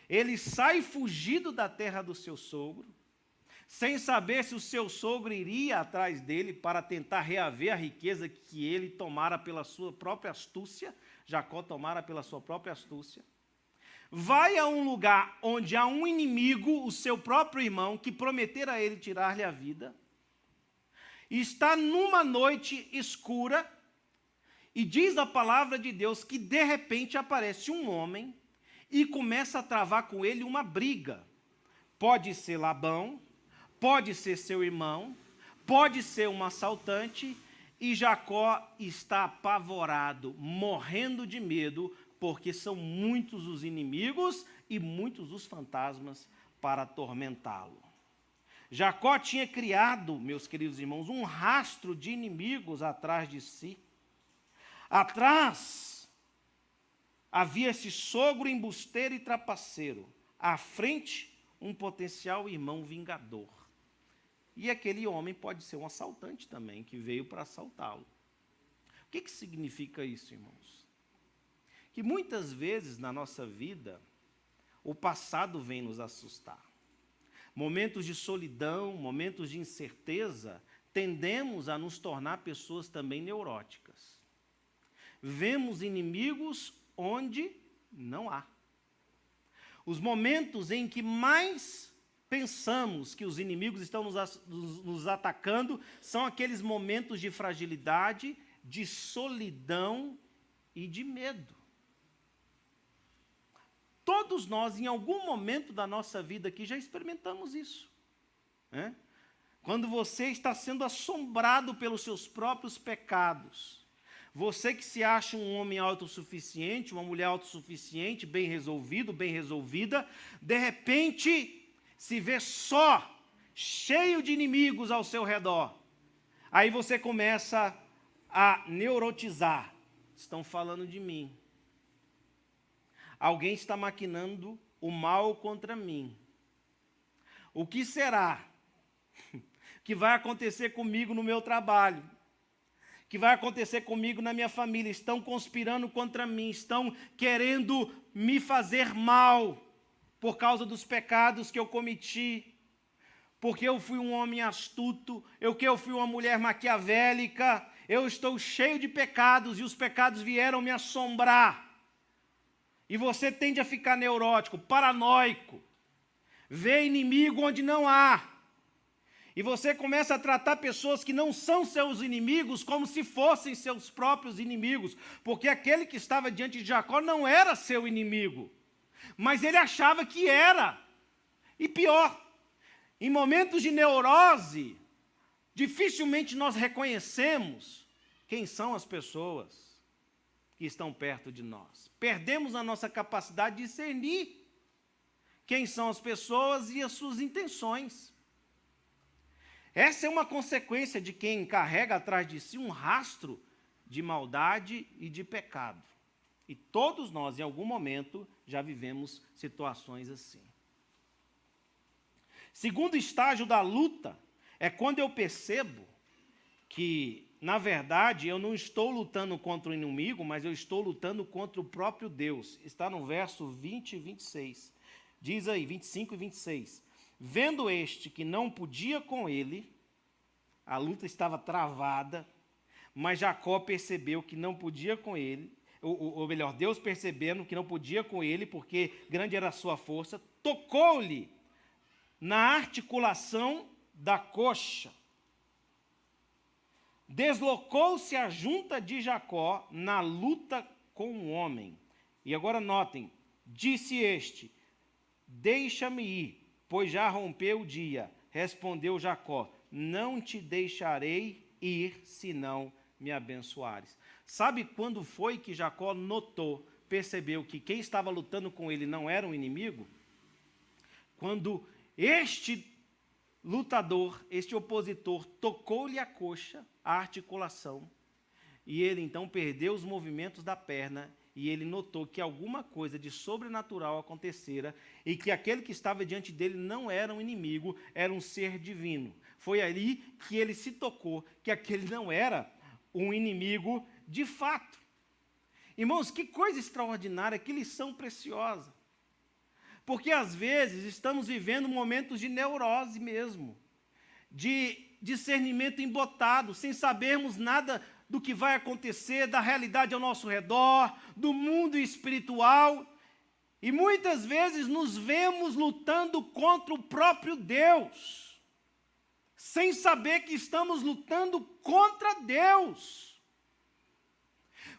Ele sai fugido da terra do seu sogro, sem saber se o seu sogro iria atrás dele para tentar reaver a riqueza que ele tomara pela sua própria astúcia, Jacó tomara pela sua própria astúcia. Vai a um lugar onde há um inimigo, o seu próprio irmão, que prometera a ele tirar-lhe a vida, e está numa noite escura. E diz a palavra de Deus que, de repente, aparece um homem e começa a travar com ele uma briga. Pode ser Labão, pode ser seu irmão, pode ser um assaltante, e Jacó está apavorado, morrendo de medo, porque são muitos os inimigos e muitos os fantasmas para atormentá-lo. Jacó tinha criado, meus queridos irmãos, um rastro de inimigos atrás de si. Atrás havia esse sogro embusteiro e trapaceiro. À frente, um potencial irmão vingador. E aquele homem pode ser um assaltante também, que veio para assaltá-lo. O que significa isso, irmãos? Que muitas vezes na nossa vida, o passado vem nos assustar. Momentos de solidão, momentos de incerteza, tendemos a nos tornar pessoas também neuróticas. Vemos inimigos onde não há. Os momentos em que mais pensamos que os inimigos estão nos atacando são aqueles momentos de fragilidade, de solidão e de medo. Todos nós, em algum momento da nossa vida aqui, já experimentamos isso. Né? Quando você está sendo assombrado pelos seus próprios pecados, você que se acha um homem autossuficiente, uma mulher autossuficiente, bem resolvido, bem resolvida, de repente se vê só, cheio de inimigos ao seu redor. Aí você começa a neurotizar. Estão falando de mim. Alguém está maquinando o mal contra mim. O que será que vai acontecer comigo no meu trabalho? Que vai acontecer comigo na minha família? Estão conspirando contra mim, estão querendo me fazer mal por causa dos pecados que eu cometi, porque eu fui um homem astuto, eu fui uma mulher maquiavélica, eu estou cheio de pecados e os pecados vieram me assombrar. E você tende a ficar neurótico, paranoico, vê inimigo onde não há. E você começa a tratar pessoas que não são seus inimigos como se fossem seus próprios inimigos, porque aquele que estava diante de Jacó não era seu inimigo, mas ele achava que era. E pior, em momentos de neurose, dificilmente nós reconhecemos quem são as pessoas que estão perto de nós. Perdemos a nossa capacidade de discernir quem são as pessoas e as suas intenções. Essa é uma consequência de quem carrega atrás de si um rastro de maldade e de pecado. E todos nós, em algum momento, já vivemos situações assim. Segundo estágio da luta é quando eu percebo que, na verdade, eu não estou lutando contra o inimigo, mas eu estou lutando contra o próprio Deus. Está no verso 20 e 26. Diz aí, 25 e 26. Vendo este que não podia com ele, a luta estava travada, mas Jacó percebeu que não podia com ele, ou melhor, Deus percebendo que não podia com ele, porque grande era a sua força, tocou-lhe na articulação da coxa. Deslocou-se a junta de Jacó na luta com o homem. E agora notem, disse este, deixa-me ir, pois já rompeu o dia. Respondeu Jacó, não te deixarei ir, se não me abençoares. Sabe quando foi que Jacó notou, percebeu que quem estava lutando com ele não era um inimigo? Quando este lutador, este opositor, tocou-lhe a coxa, a articulação, e ele então perdeu os movimentos da perna, e ele notou que alguma coisa de sobrenatural acontecera e que aquele que estava diante dele não era um inimigo, era um ser divino. Foi ali que ele se tocou que aquele não era um inimigo de fato. Irmãos, que coisa extraordinária, que lição preciosa. Porque às vezes estamos vivendo momentos de neurose mesmo, de discernimento embotado, sem sabermos nada do que vai acontecer, da realidade ao nosso redor, do mundo espiritual, e muitas vezes nos vemos lutando contra o próprio Deus, sem saber que estamos lutando contra Deus.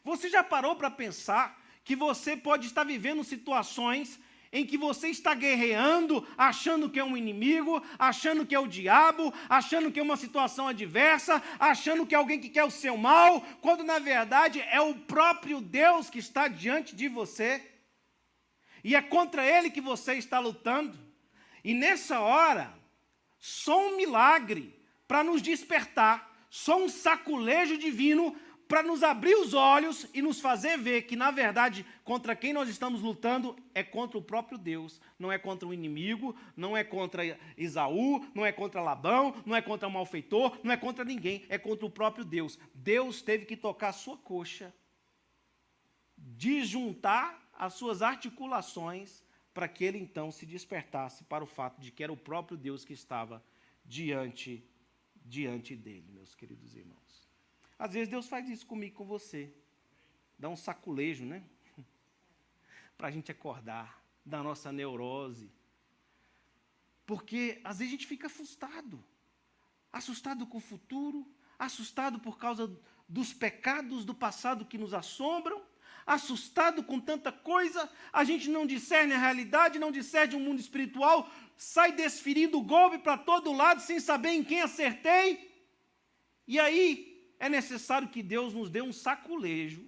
Você já parou para pensar que você pode estar vivendo situações em que você está guerreando, achando que é um inimigo, achando que é o diabo, achando que é uma situação adversa, achando que é alguém que quer o seu mal, quando na verdade é o próprio Deus que está diante de você, e é contra ele que você está lutando. E nessa hora, só um milagre para nos despertar, só um saculejo divino para nos abrir os olhos e nos fazer ver que, na verdade, contra quem nós estamos lutando é contra o próprio Deus. Não é contra o inimigo, não é contra Esaú, não é contra Labão, não é contra o malfeitor, não é contra ninguém, é contra o próprio Deus. Deus teve que tocar a sua coxa, disjuntar as suas articulações, para que ele então se despertasse para o fato de que era o próprio Deus que estava diante dele, meus queridos irmãos. Às vezes Deus faz isso comigo e com você. Dá um saculejo, né? Para a gente acordar da nossa neurose. Porque às vezes a gente fica assustado. Assustado com o futuro, assustado por causa dos pecados do passado que nos assombram, assustado com tanta coisa, a gente não discerne a realidade, não discerne o mundo espiritual, sai desferindo o golpe para todo lado, sem saber em quem acertei. E aí, é necessário que Deus nos dê um saculejo,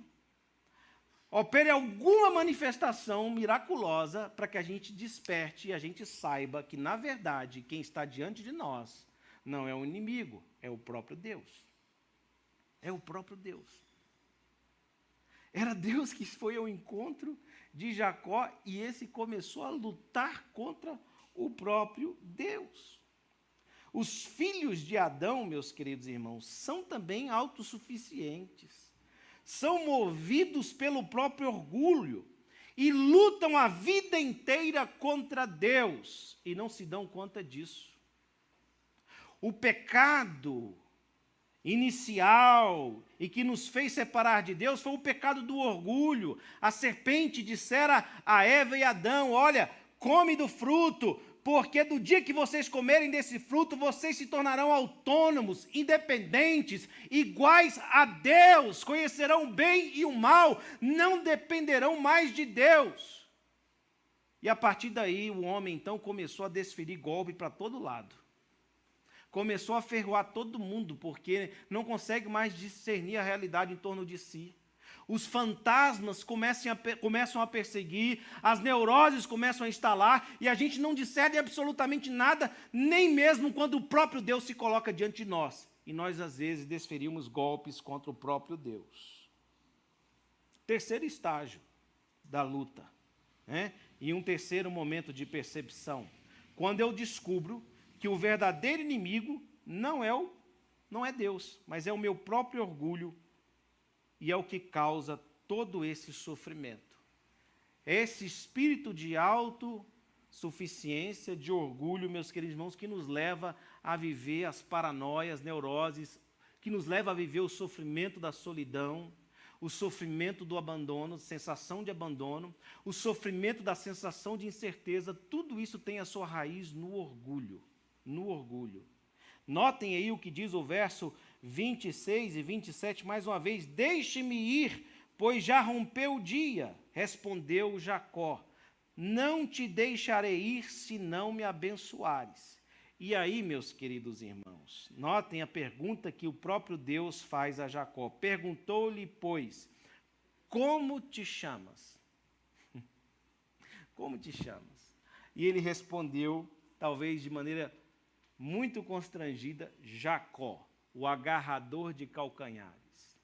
opere alguma manifestação miraculosa para que a gente desperte e a gente saiba que, na verdade, quem está diante de nós não é o inimigo, é o próprio Deus. É o próprio Deus. Era Deus que foi ao encontro de Jacó e esse começou a lutar contra o próprio Deus. Os filhos de Adão, meus queridos irmãos, são também autossuficientes. São movidos pelo próprio orgulho e lutam a vida inteira contra Deus e não se dão conta disso. O pecado inicial e que nos fez separar de Deus foi o pecado do orgulho. A serpente dissera a Eva e Adão: olha, come do fruto, porque do dia que vocês comerem desse fruto, vocês se tornarão autônomos, independentes, iguais a Deus, conhecerão o bem e o mal, não dependerão mais de Deus. E a partir daí, o homem então começou a desferir golpe para todo lado. Começou a ferroar todo mundo, porque não consegue mais discernir a realidade em torno de si. Os fantasmas começam a perseguir, as neuroses começam a instalar, e a gente não discerne absolutamente nada, nem mesmo quando o próprio Deus se coloca diante de nós. E nós, às vezes, desferimos golpes contra o próprio Deus. Terceiro estágio da luta, né? E um terceiro momento de percepção. Quando eu descubro que o verdadeiro inimigo não é Deus, mas é o meu próprio orgulho, e é o que causa todo esse sofrimento. Esse espírito de autossuficiência, de orgulho, meus queridos irmãos, que nos leva a viver as paranoias, neuroses, que nos leva a viver o sofrimento da solidão, o sofrimento do abandono, sensação de abandono, o sofrimento da sensação de incerteza. Tudo isso tem a sua raiz no orgulho. No orgulho. Notem aí o que diz o verso 26 e 27, mais uma vez: deixe-me ir, pois já rompeu o dia. Respondeu Jacó: não te deixarei ir, se não me abençoares. E aí, meus queridos irmãos, notem a pergunta que o próprio Deus faz a Jacó. Perguntou-lhe, pois, como te chamas? Como te chamas? E ele respondeu, talvez de maneira muito constrangida: Jacó, o agarrador de calcanhares,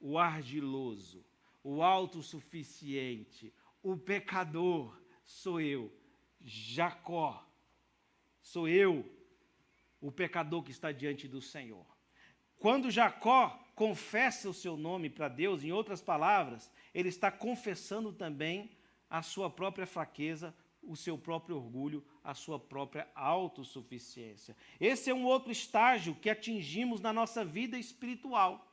o argiloso, o autossuficiente, o pecador, sou eu, Jacó, sou eu, o pecador que está diante do Senhor. Quando Jacó confessa o seu nome para Deus, em outras palavras, ele está confessando também a sua própria fraqueza, o seu próprio orgulho, a sua própria autossuficiência. Esse é um outro estágio que atingimos na nossa vida espiritual.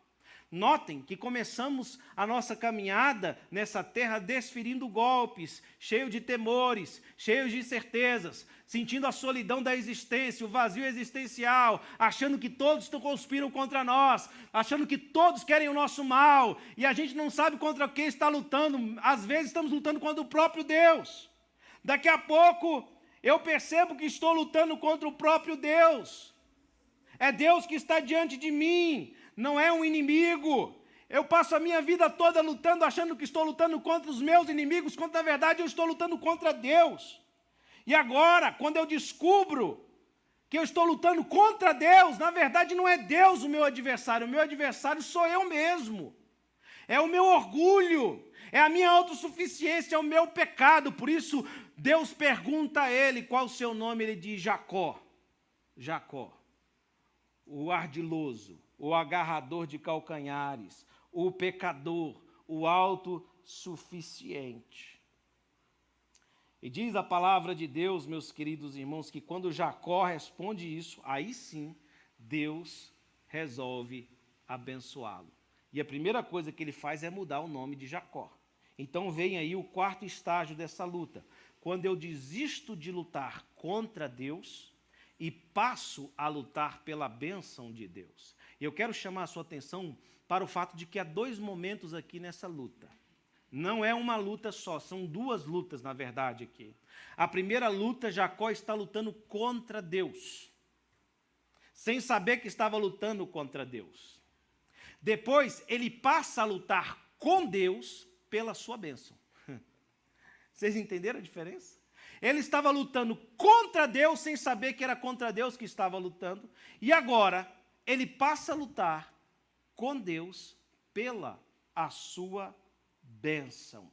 Notem que começamos a nossa caminhada nessa terra desferindo golpes, cheio de temores, cheios de incertezas, sentindo a solidão da existência, o vazio existencial, achando que todos conspiram contra nós, achando que todos querem o nosso mal, e a gente não sabe contra quem está lutando. Às vezes estamos lutando contra o próprio Deus. Daqui a pouco eu percebo que estou lutando contra o próprio Deus. É Deus que está diante de mim, não é um inimigo. Eu passo a minha vida toda lutando, achando que estou lutando contra os meus inimigos, quando na verdade eu estou lutando contra Deus. E agora, quando eu descubro que eu estou lutando contra Deus, na verdade não é Deus o meu adversário sou eu mesmo. É o meu orgulho, é a minha autossuficiência, é o meu pecado. Por isso, Deus pergunta a ele qual o seu nome. Ele diz Jacó. Jacó, o ardiloso, o agarrador de calcanhares, o pecador, o autossuficiente. E diz a palavra de Deus, meus queridos irmãos, que quando Jacó responde isso, aí sim, Deus resolve abençoá-lo. E a primeira coisa que ele faz é mudar o nome de Jacó. Então vem aí o quarto estágio dessa luta. Quando eu desisto de lutar contra Deus e passo a lutar pela bênção de Deus. E eu quero chamar a sua atenção para o fato de que há dois momentos aqui nessa luta. Não é uma luta só, são duas lutas, na verdade, aqui. A primeira luta, Jacó está lutando contra Deus, sem saber que estava lutando contra Deus. Depois, ele passa a lutar com Deus pela sua bênção. Vocês entenderam a diferença? Ele estava lutando contra Deus, sem saber que era contra Deus que estava lutando. E agora, ele passa a lutar com Deus pela a sua bênção.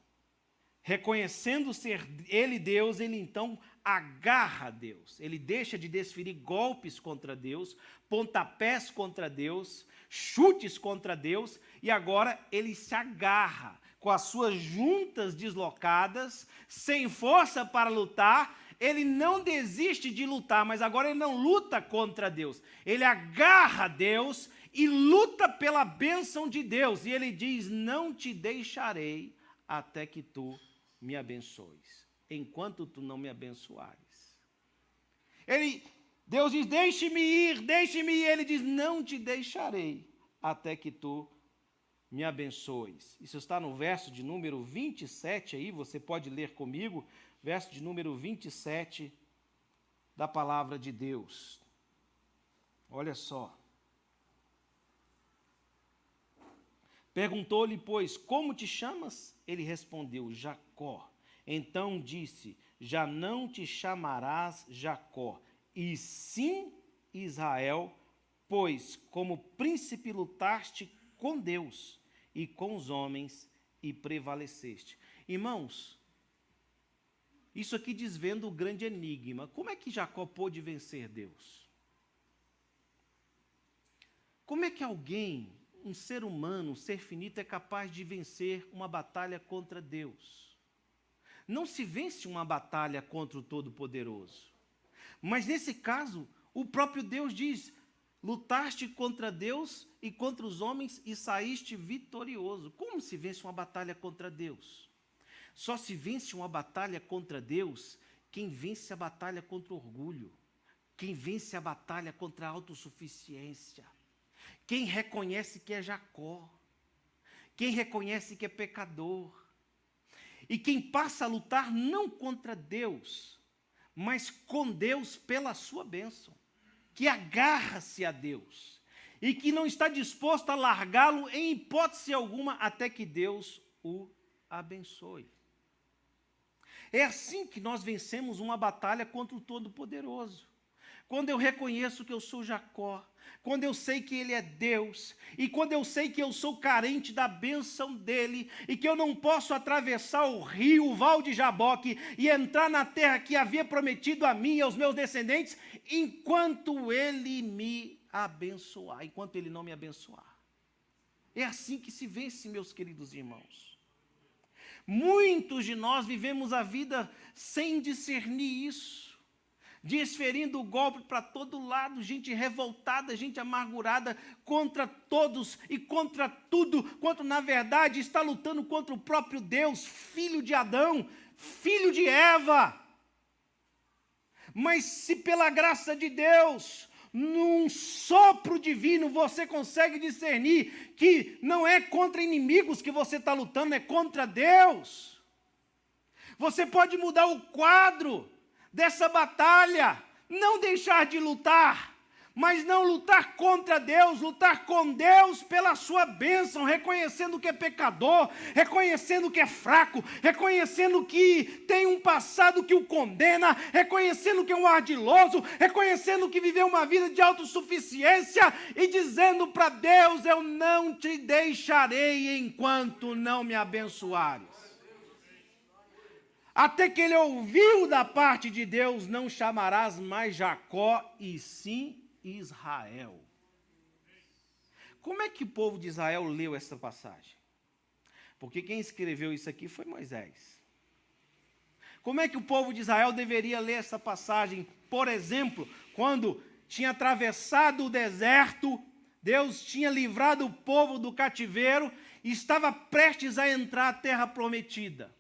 reconhecendo ser ele Deus, ele então agarra Deus. Ele deixa de desferir golpes contra Deus, pontapés contra Deus, chutes contra Deus, e agora ele se agarra com as suas juntas deslocadas, sem força para lutar. Ele não desiste de lutar, mas agora ele não luta contra Deus. Ele agarra Deus e luta pela bênção de Deus. E ele diz: não te deixarei até que tu me abençoes, enquanto tu não me abençoares. Deus diz: deixe-me ir, deixe-me ir. Ele diz: não te deixarei até que tu me abençoes. Isso está no verso de número 27 aí, você pode ler comigo, verso de número 27 da palavra de Deus. Olha só. Perguntou-lhe, pois, como te chamas? Ele respondeu: Jacó. Então disse: já não te chamarás Jacó, e sim Israel, pois como príncipe lutaste com Deus e com os homens e prevaleceste. Irmãos, isso aqui desvenda o grande enigma. Como é que Jacó pôde vencer Deus? Como é que alguém, um ser humano, um ser finito, é capaz de vencer uma batalha contra Deus? Não se vence uma batalha contra o Todo-Poderoso. Mas nesse caso, o próprio Deus diz: lutaste contra Deus e contra os homens e saíste vitorioso. Como se vence uma batalha contra Deus? Só se vence uma batalha contra Deus quem vence a batalha contra o orgulho, quem vence a batalha contra a autossuficiência, quem reconhece que é Jacó, quem reconhece que é pecador, e quem passa a lutar não contra Deus, mas com Deus pela sua bênção, que agarra-se a Deus e que não está disposto a largá-lo em hipótese alguma até que Deus o abençoe. É assim que nós vencemos uma batalha contra o Todo-Poderoso. Quando eu reconheço que eu sou Jacó, quando eu sei que Ele é Deus, e quando eu sei que eu sou carente da bênção dEle, e que eu não posso atravessar o rio, o val de Jaboque, e entrar na terra que havia prometido a mim e aos meus descendentes, enquanto Ele me abençoar, enquanto Ele não me abençoar. É assim que se vence, meus queridos irmãos. Muitos de nós vivemos a vida sem discernir isso, desferindo o golpe para todo lado, gente revoltada, gente amargurada contra todos e contra tudo, quanto na verdade está lutando contra o próprio Deus, filho de Adão, filho de Eva. Mas se pela graça de Deus, num sopro divino, você consegue discernir que não é contra inimigos que você está lutando, é contra Deus. Você pode mudar o quadro dessa batalha, não deixar de lutar, mas não lutar contra Deus, lutar com Deus pela sua bênção, reconhecendo que é pecador, reconhecendo que é fraco, reconhecendo que tem um passado que o condena, reconhecendo que é um ardiloso, reconhecendo que viveu uma vida de autossuficiência e dizendo para Deus: eu não te deixarei enquanto não me abençoares. Até que ele ouviu da parte de Deus: não chamarás mais Jacó, e sim Israel. Como é que o povo de Israel leu essa passagem? Porque quem escreveu isso aqui foi Moisés. Como é que o povo de Israel deveria ler essa passagem? Por exemplo, quando tinha atravessado o deserto, Deus tinha livrado o povo do cativeiro e estava prestes a entrar à terra prometida.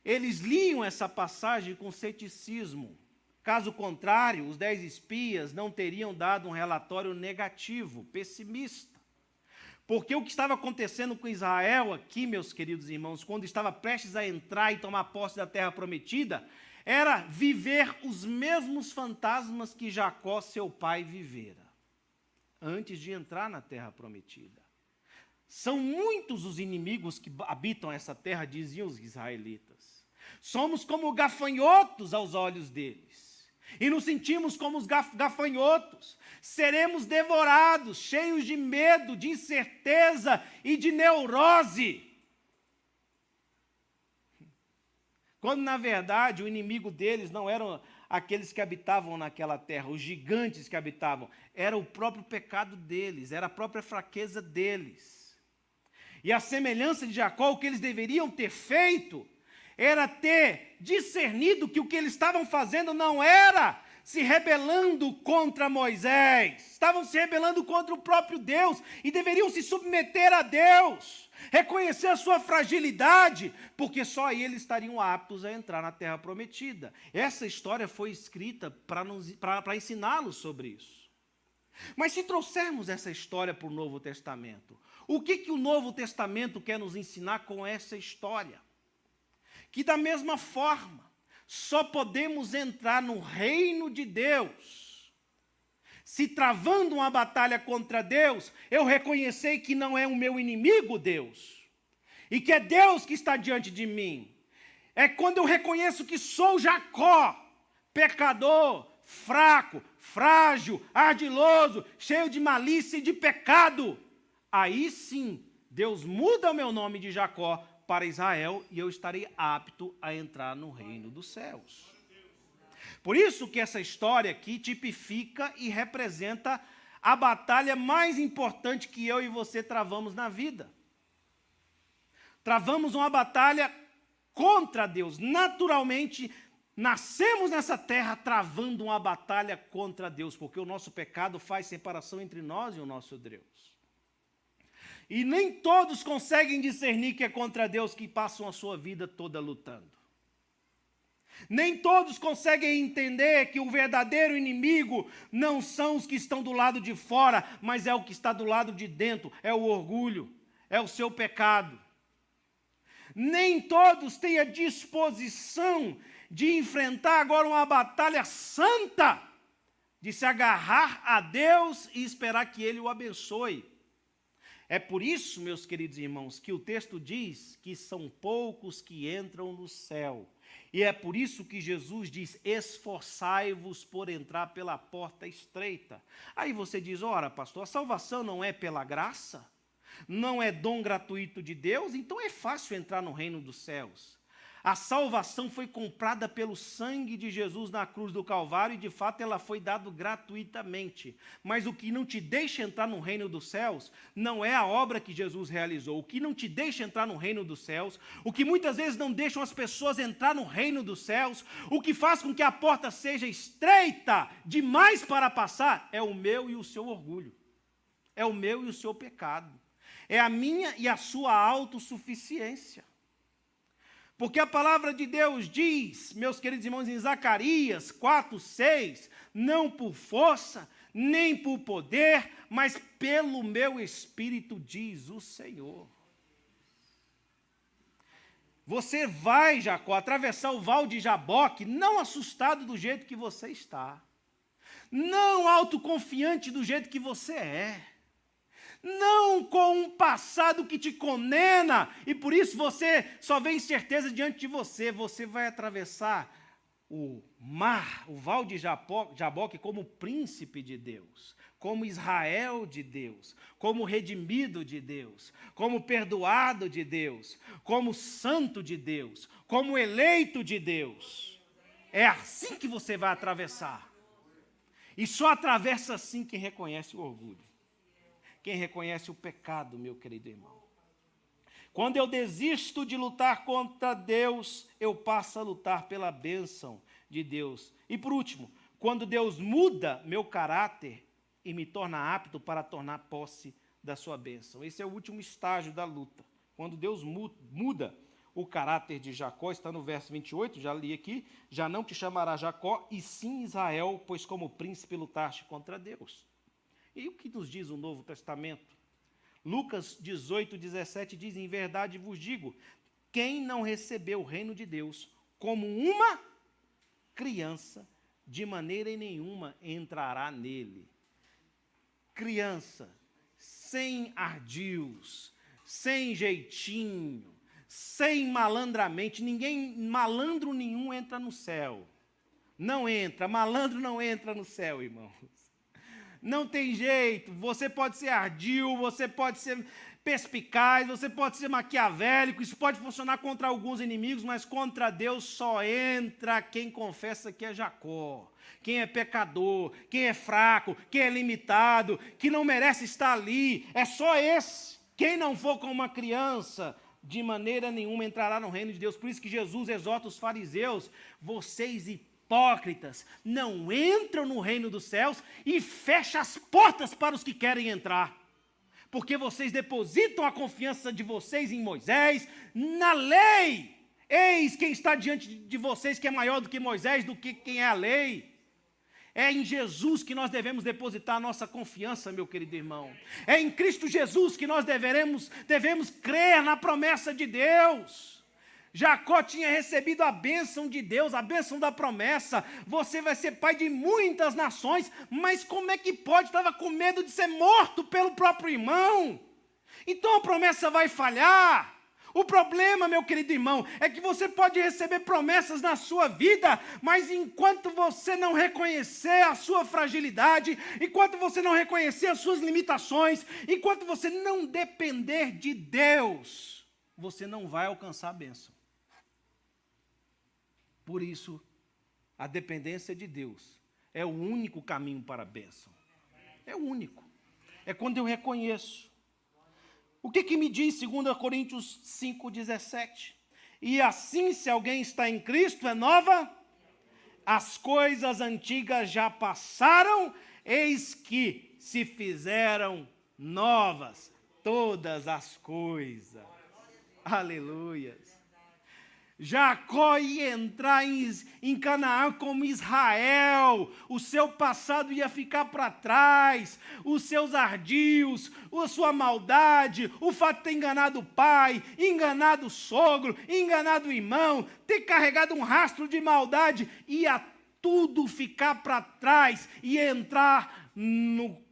Eles liam essa passagem com ceticismo. Caso contrário, os 10 espias não teriam dado um relatório negativo, pessimista. Porque o que estava acontecendo com Israel aqui, meus queridos irmãos, quando estava prestes a entrar e tomar posse da terra prometida, era viver os mesmos fantasmas que Jacó, seu pai, vivera, antes de entrar na terra prometida. São muitos os inimigos que habitam essa terra, diziam os israelitas. Somos como gafanhotos aos olhos deles. E nos sentimos como os gafanhotos. Seremos devorados, cheios de medo, de incerteza e de neurose. Quando, na verdade, o inimigo deles não eram aqueles que habitavam naquela terra, os gigantes que habitavam, era o próprio pecado deles, era a própria fraqueza deles. E a semelhança de Jacó, o que eles deveriam ter feito era ter discernido que o que eles estavam fazendo não era se rebelando contra Moisés, estavam se rebelando contra o próprio Deus e deveriam se submeter a Deus, reconhecer a sua fragilidade, porque só aí eles estariam aptos a entrar na terra prometida. Essa história foi escrita para ensiná-los sobre isso. Mas se trouxermos essa história para o Novo Testamento, o que o Novo Testamento quer nos ensinar com essa história? Que da mesma forma, só podemos entrar no reino de Deus se, travando uma batalha contra Deus, eu reconhecer que não é o meu inimigo Deus, e que é Deus que está diante de mim. É quando eu reconheço que sou Jacó, pecador, fraco, frágil, ardiloso, cheio de malícia e de pecado. Aí sim, Deus muda o meu nome de Jacó para Israel e eu estarei apto a entrar no reino dos céus. Por isso que essa história aqui tipifica e representa a batalha mais importante que eu e você travamos na vida. Travamos uma batalha contra Deus. Naturalmente, nascemos nessa terra travando uma batalha contra Deus, porque o nosso pecado faz separação entre nós e o nosso Deus. E nem todos conseguem discernir que é contra Deus que passam a sua vida toda lutando. Nem todos conseguem entender que o verdadeiro inimigo não são os que estão do lado de fora, mas é o que está do lado de dentro, é o orgulho, é o seu pecado. Nem todos têm a disposição de enfrentar agora uma batalha santa, de se agarrar a Deus e esperar que Ele o abençoe. É por isso, meus queridos irmãos, que o texto diz que são poucos que entram no céu. E é por isso que Jesus diz, esforçai-vos por entrar pela porta estreita. Aí você diz, ora, pastor, a salvação não é pela graça? Não é dom gratuito de Deus? Então é fácil entrar no reino dos céus. A salvação foi comprada pelo sangue de Jesus na cruz do Calvário e, de fato, ela foi dada gratuitamente. Mas o que não te deixa entrar no reino dos céus não é a obra que Jesus realizou. O que não te deixa entrar no reino dos céus, o que muitas vezes não deixam as pessoas entrar no reino dos céus, o que faz com que a porta seja estreita demais para passar, é o meu e o seu orgulho. É o meu e o seu pecado. É a minha e a sua autossuficiência. Porque a palavra de Deus diz, meus queridos irmãos, em Zacarias 4:6, não por força, nem por poder, mas pelo meu Espírito, diz o Senhor. Você vai, Jacó, atravessar o val de Jaboque, não assustado do jeito que você está, não autoconfiante do jeito que você é, não com um passado que te condena, e por isso você só vê incerteza diante de você. Você vai atravessar o mar, o val de Jaboque, como príncipe de Deus, como Israel de Deus, como redimido de Deus, como perdoado de Deus, como santo de Deus, como eleito de Deus. É assim que você vai atravessar. E só atravessa assim quem reconhece o orgulho. Quem reconhece o pecado, meu querido irmão. Quando eu desisto de lutar contra Deus, eu passo a lutar pela bênção de Deus. E por último, quando Deus muda meu caráter e me torna apto para tornar posse da sua bênção. Esse é o último estágio da luta. Quando Deus muda o caráter de Jacó, está no verso 28, já li aqui, já não te chamará Jacó, e sim Israel, pois como príncipe lutaste contra Deus. E o que nos diz o Novo Testamento? Lucas 18:17 diz, em verdade vos digo, quem não recebeu o reino de Deus como uma criança, de maneira nenhuma entrará nele. Criança, sem ardios, sem jeitinho, sem malandramente, malandro nenhum entra no céu. Não entra, malandro não entra no céu, irmãos. Não tem jeito, você pode ser ardil, você pode ser perspicaz, você pode ser maquiavélico, isso pode funcionar contra alguns inimigos, mas contra Deus só entra quem confessa que é Jacó, quem é pecador, quem é fraco, quem é limitado, que não merece estar ali, é só esse. Quem não for como uma criança, de maneira nenhuma entrará no reino de Deus. Por isso que Jesus exorta os fariseus: vocês hipócritas, não entram no reino dos céus e fecham as portas para os que querem entrar. Porque vocês depositam a confiança de vocês em Moisés, na lei. Eis quem está diante de vocês, que é maior do que Moisés, do que quem é a lei. É em Jesus que nós devemos depositar a nossa confiança, meu querido irmão. É em Cristo Jesus que nós devemos crer na promessa de Deus. Jacó tinha recebido a bênção de Deus, a bênção da promessa. Você vai ser pai de muitas nações, mas como é que pode? Estava com medo de ser morto pelo próprio irmão. Então a promessa vai falhar. O problema, meu querido irmão, é que você pode receber promessas na sua vida, mas enquanto você não reconhecer a sua fragilidade, enquanto você não reconhecer as suas limitações, enquanto você não depender de Deus, você não vai alcançar a bênção. Por isso, a dependência de Deus é o único caminho para a bênção. É o único. É quando eu reconheço. O que me diz 2 Coríntios 5,17? E assim, se alguém está em Cristo, é nova, as coisas antigas já passaram, eis que se fizeram novas todas as coisas. Aleluia. Jacó ia entrar em Canaã como Israel, o seu passado ia ficar para trás, os seus ardios, a sua maldade, o fato de ter enganado o pai, enganado o sogro, enganado o irmão, ter carregado um rastro de maldade, ia tudo ficar para trás e entrar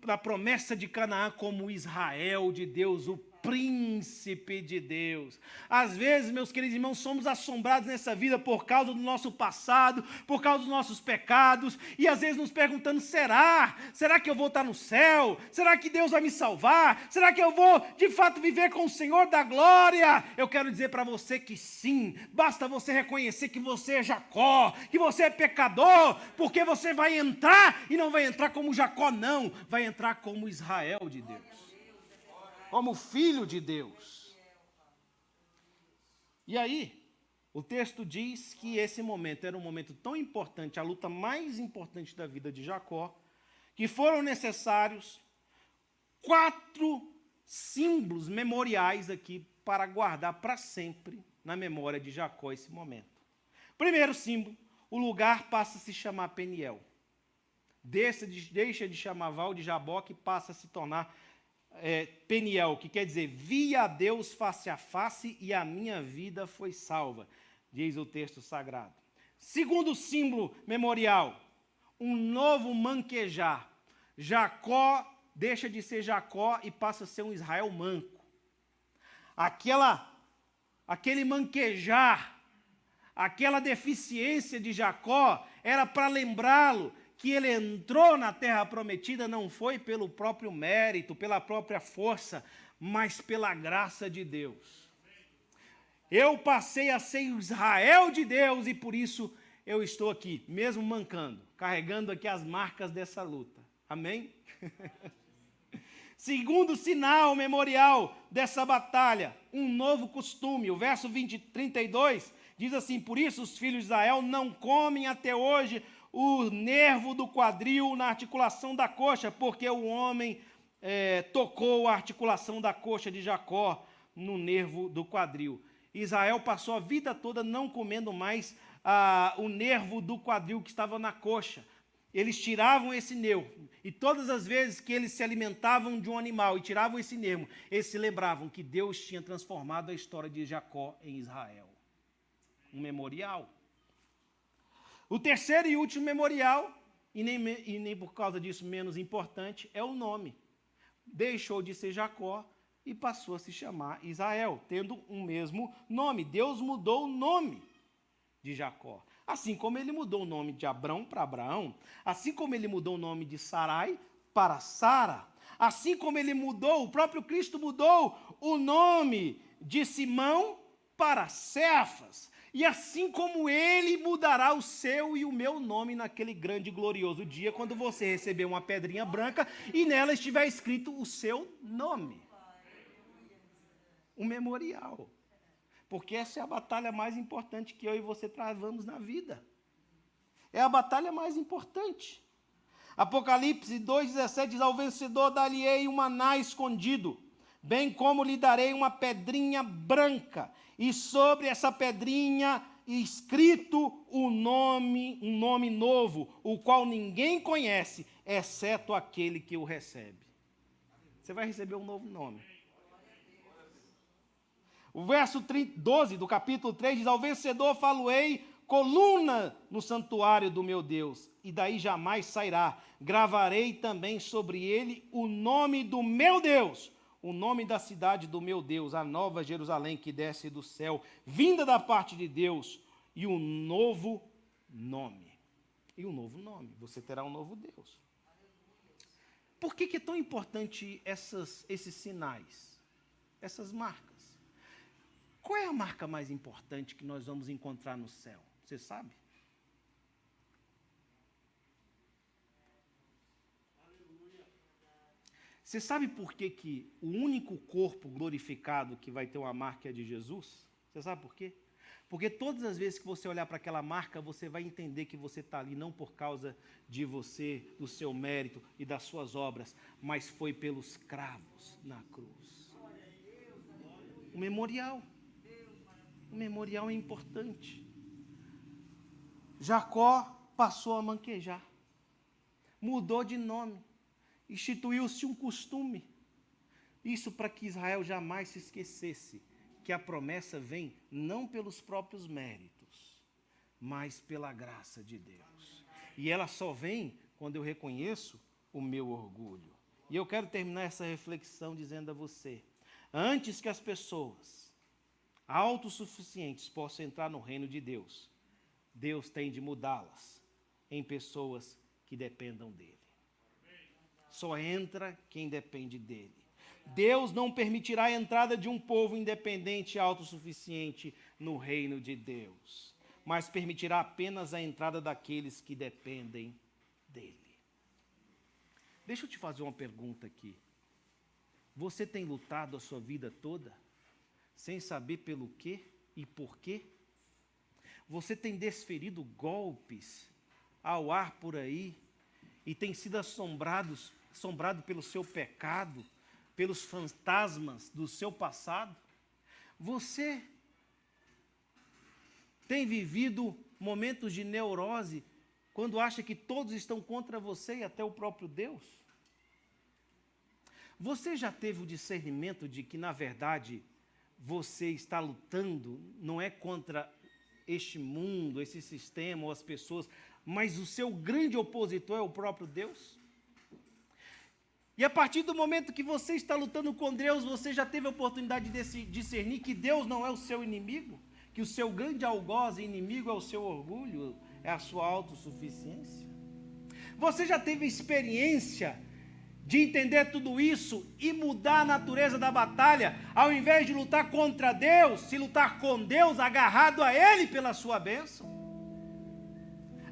na promessa de Canaã como Israel de Deus, o príncipe de Deus. Às vezes, meus queridos irmãos, somos assombrados nessa vida por causa do nosso passado, por causa dos nossos pecados, e às vezes nos perguntando: será que eu vou estar no céu? Será que Deus vai me salvar? Será que eu vou de fato viver com o Senhor da glória? Eu quero dizer para você que sim, basta você reconhecer que você é Jacó, que você é pecador, porque você vai entrar, e não vai entrar como Jacó não, vai entrar como Israel de Deus, como filho de Deus. E aí, o texto diz que esse momento era um momento tão importante, a luta mais importante da vida de Jacó, que foram necessários 4 símbolos memoriais aqui para guardar para sempre na memória de Jacó esse momento. Primeiro símbolo: o lugar passa a se chamar Peniel. Deixa de chamar Val de Jaboque e passa a se tornar Peniel, que quer dizer: vi a Deus face a face e a minha vida foi salva, diz o texto sagrado. Segundo símbolo memorial: um novo manquejar. Jacó deixa de ser Jacó e passa a ser um Israel manco. Aquele manquejar, aquela deficiência de Jacó era para lembrá-lo que ele entrou na terra prometida não foi pelo próprio mérito, pela própria força, mas pela graça de Deus. Eu passei a ser o Israel de Deus e por isso eu estou aqui, mesmo mancando, carregando aqui as marcas dessa luta. Amém? Segundo sinal memorial dessa batalha, um novo costume. O verso 32 diz assim: por isso os filhos de Israel não comem até hoje o nervo do quadril na articulação da coxa, porque o homem tocou a articulação da coxa de Jacó no nervo do quadril. Israel passou a vida toda não comendo mais o nervo do quadril que estava na coxa. Eles tiravam esse nervo, e todas as vezes que eles se alimentavam de um animal e tiravam esse nervo, eles se lembravam que Deus tinha transformado a história de Jacó em Israel. Um memorial. O terceiro e último memorial, e nem por causa disso menos importante, é o nome. Deixou de ser Jacó e passou a se chamar Israel, tendo um mesmo nome. Deus mudou o nome de Jacó. Assim como ele mudou o nome de Abrão para Abraão, assim como ele mudou o nome de Sarai para Sara, assim como ele mudou, o próprio Cristo mudou o nome de Simão para Cefas. E assim como ele mudará o seu e o meu nome naquele grande e glorioso dia, quando você receber uma pedrinha branca e nela estiver escrito o seu nome. Um memorial. Porque essa é a batalha mais importante que eu e você travamos na vida. É a batalha mais importante. Apocalipse 2,17 diz: ao vencedor dar-lhe-ei um maná escondido, bem como lhe darei uma pedrinha branca, e sobre essa pedrinha escrito um nome novo, o qual ninguém conhece, exceto aquele que o recebe. Você vai receber um novo nome. O verso 12 do capítulo 3 diz: ao vencedor falo-ei coluna no santuário do meu Deus, e daí jamais sairá. Gravarei também sobre ele o nome do meu Deus, o nome da cidade do meu Deus, a nova Jerusalém que desce do céu, vinda da parte de Deus, e um novo nome. E um novo nome, você terá um novo Deus. Por que é tão importante esses sinais, essas marcas? Qual é a marca mais importante que nós vamos encontrar no céu? Você sabe? Você sabe por que o único corpo glorificado que vai ter uma marca é de Jesus? Você sabe por quê? Porque todas as vezes que você olhar para aquela marca, você vai entender que você está ali não por causa de você, do seu mérito e das suas obras, mas foi pelos cravos na cruz. O memorial. O memorial é importante. Jacó passou a manquejar, mudou de nome, instituiu-se um costume. Isso para que Israel jamais se esquecesse que a promessa vem não pelos próprios méritos, mas pela graça de Deus. E ela só vem quando eu reconheço o meu orgulho. E eu quero terminar essa reflexão dizendo a você: antes que as pessoas autossuficientes possam entrar no reino de Deus, Deus tem de mudá-las em pessoas que dependam dele. Só entra quem depende dele. Deus não permitirá a entrada de um povo independente e autossuficiente no reino de Deus, mas permitirá apenas a entrada daqueles que dependem dele. Deixa eu te fazer uma pergunta aqui. Você tem lutado a sua vida toda sem saber pelo quê e por quê? Você tem desferido golpes ao ar por aí e tem sido assombrado pelo seu pecado, pelos fantasmas do seu passado? Você tem vivido momentos de neurose quando acha que todos estão contra você e até o próprio Deus? Você já teve o discernimento de que, na verdade, você está lutando não é contra este mundo, esse sistema ou as pessoas, mas o seu grande opositor é o próprio Deus? E a partir do momento que você está lutando com Deus, você já teve a oportunidade de discernir que Deus não é o seu inimigo, que o seu grande algoz e inimigo é o seu orgulho, é a sua autossuficiência? Você já teve a experiência de entender tudo isso e mudar a natureza da batalha, ao invés de lutar contra Deus, se lutar com Deus, agarrado a Ele pela sua bênção,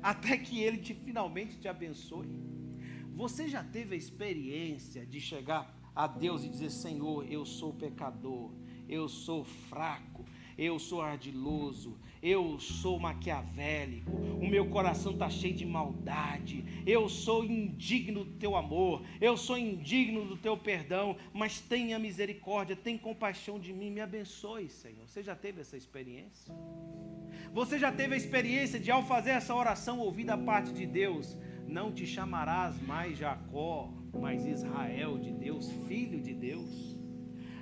até que Ele finalmente te abençoe? Você já teve a experiência de chegar a Deus e dizer: Senhor, eu sou pecador, eu sou fraco, eu sou ardiloso, eu sou maquiavélico, o meu coração está cheio de maldade, eu sou indigno do teu amor, eu sou indigno do teu perdão, mas tenha misericórdia, tenha compaixão de mim, me abençoe, Senhor. Você já teve essa experiência? Você já teve a experiência de, ao fazer essa oração ouvida da parte de Deus, não te chamarás mais Jacó, mas Israel de Deus, filho de Deus,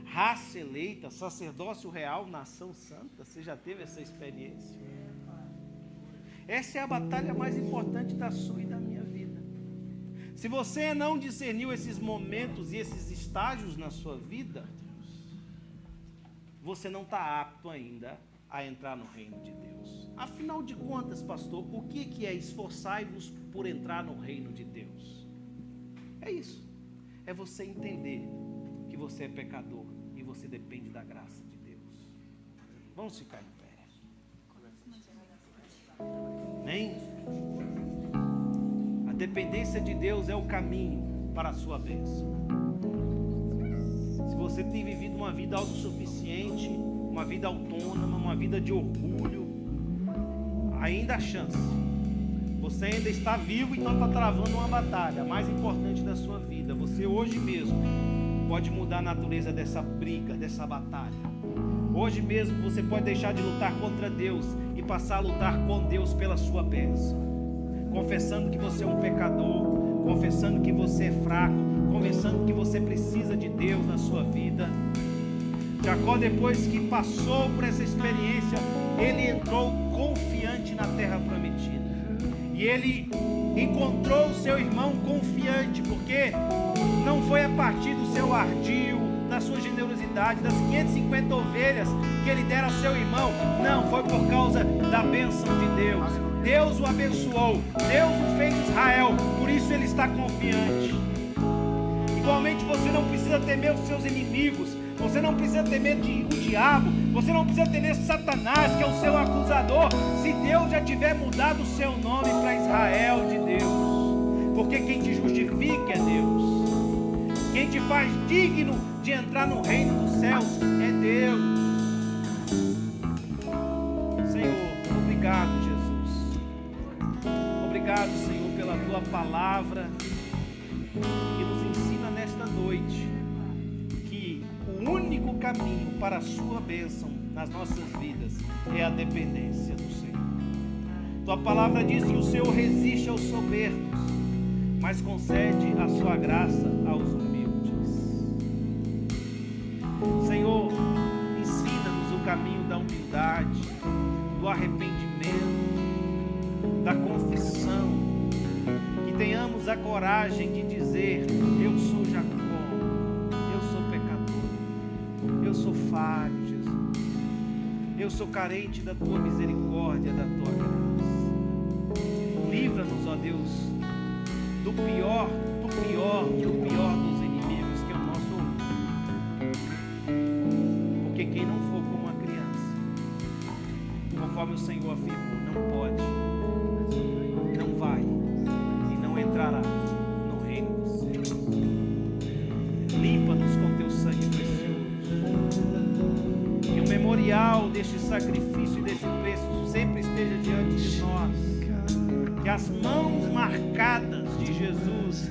raça eleita, sacerdócio real, nação santa? Você já teve essa experiência? Essa é a batalha mais importante da sua e da minha vida. Se você não discerniu esses momentos e esses estágios na sua vida, você não está apto ainda a entrar no reino de Deus. Afinal de contas, pastor, o que é esforçai-vos por entrar no reino de Deus? É isso. é você entender que você é pecador e você depende da graça de Deus. Vamos ficar em pé. Amém? A dependência de Deus é o caminho para a sua bênção. Se você tem vivido uma vida autossuficiente, uma vida autônoma, uma vida de orgulho, ainda há chance. Você ainda está vivo, então está travando uma batalha, a mais importante da sua vida. Você hoje mesmo pode mudar a natureza dessa briga, dessa batalha. Hoje mesmo você pode deixar de lutar contra Deus e passar a lutar com Deus pela sua bênção. Confessando que você é um pecador, confessando que você é fraco, confessando que você precisa de Deus na sua vida. Jacó, depois que passou por essa experiência, ele entrou confiante na terra prometida. E ele encontrou o seu irmão confiante, porque não foi a partir do seu ardil, da sua generosidade, das 550 ovelhas que ele dera ao seu irmão. Não, foi por causa da bênção de Deus. Deus o abençoou, Deus o fez Israel, por isso ele está confiante. Igualmente você não precisa temer os seus inimigos, você não precisa temer o diabo, você não precisa temer Satanás, que é o seu acusador, se Deus já tiver mudado o seu nome para Israel de Deus. Porque quem te justifica é Deus, quem te faz digno de entrar no reino dos céus é Deus. Senhor, obrigado, Jesus. Obrigado, Senhor, pela tua palavra que nos ensina nesta noite que o único caminho para a sua bênção nas nossas vidas é a dependência do Senhor. Tua palavra diz que o Senhor resiste aos soberbos, mas concede a sua graça aos humildes. Senhor, ensina-nos o caminho da humildade, do arrependimento, da confissão, que tenhamos a coragem de dizer: eu sou Jacó, eu sou pecador, eu sou falho, Jesus, eu sou carente da tua misericórdia, da tua graça. Livra-nos, ó Deus, do pior dos inimigos, que é o nosso orgulho. Porque quem não for como uma criança, conforme o Senhor afirmou, não pode, não vai e não entrará no reino dos céus. Limpa-nos com teu sangue precioso. Que o memorial deste sacrifício e desse preço sempre esteja diante de nós. Que as mãos marcadas de Jesus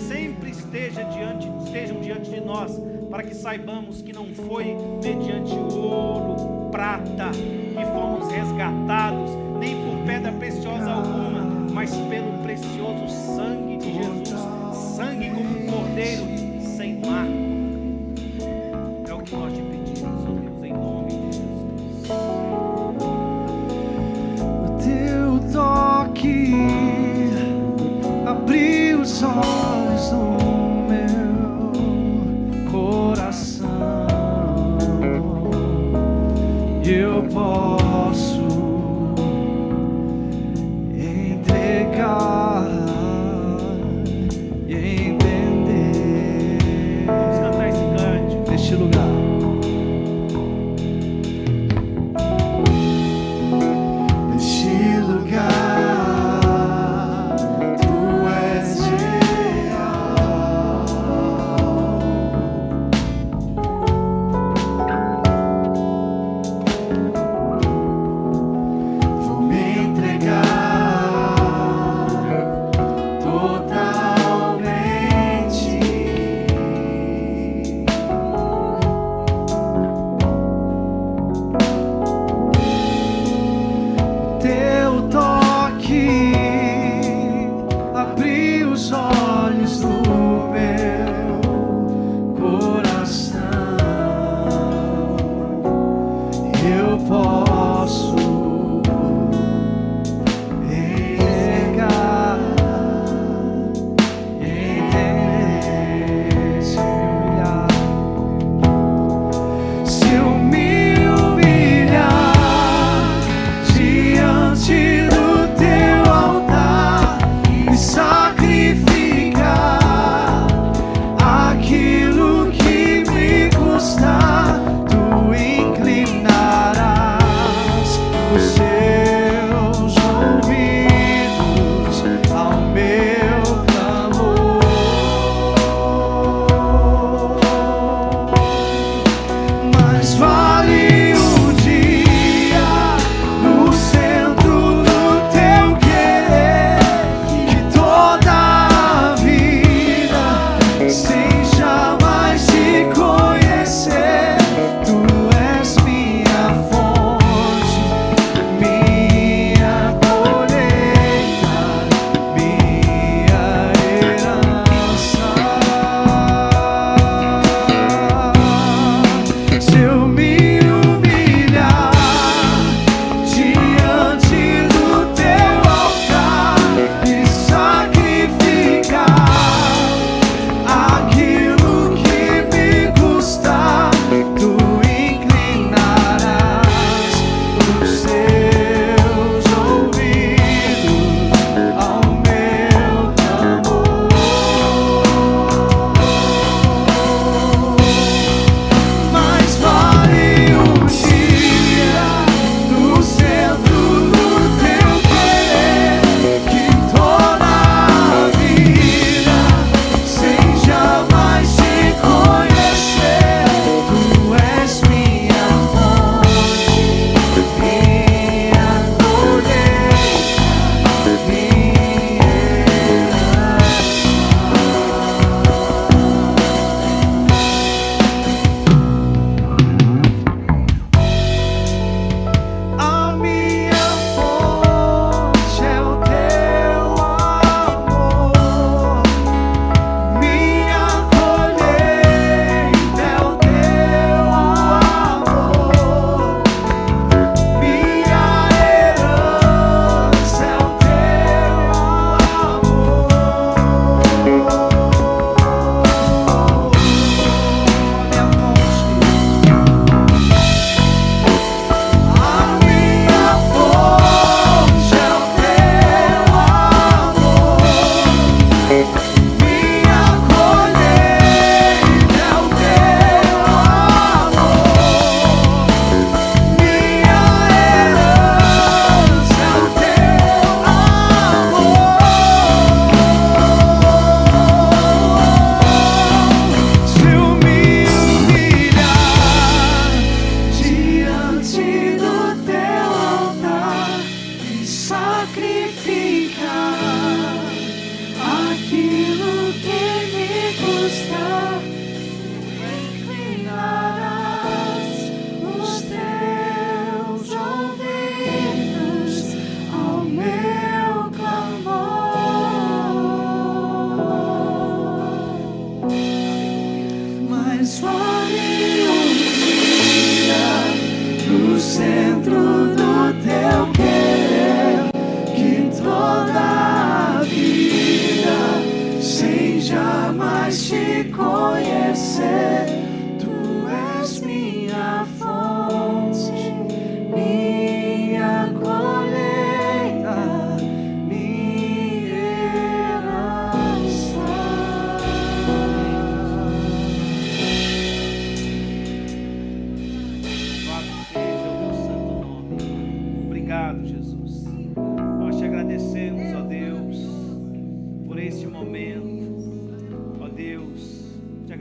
sempre estejam diante de nós, para que saibamos que não foi mediante ouro, prata, que fomos resgatados, nem por pedra preciosa alguma, mas pelo precioso sangue de Jesus, sangue como um cordeiro sem marca. É o que nós te pedimos, ó Deus, em nome de Jesus. O teu toque abriu os olhos do meu coração. Eu posso entregar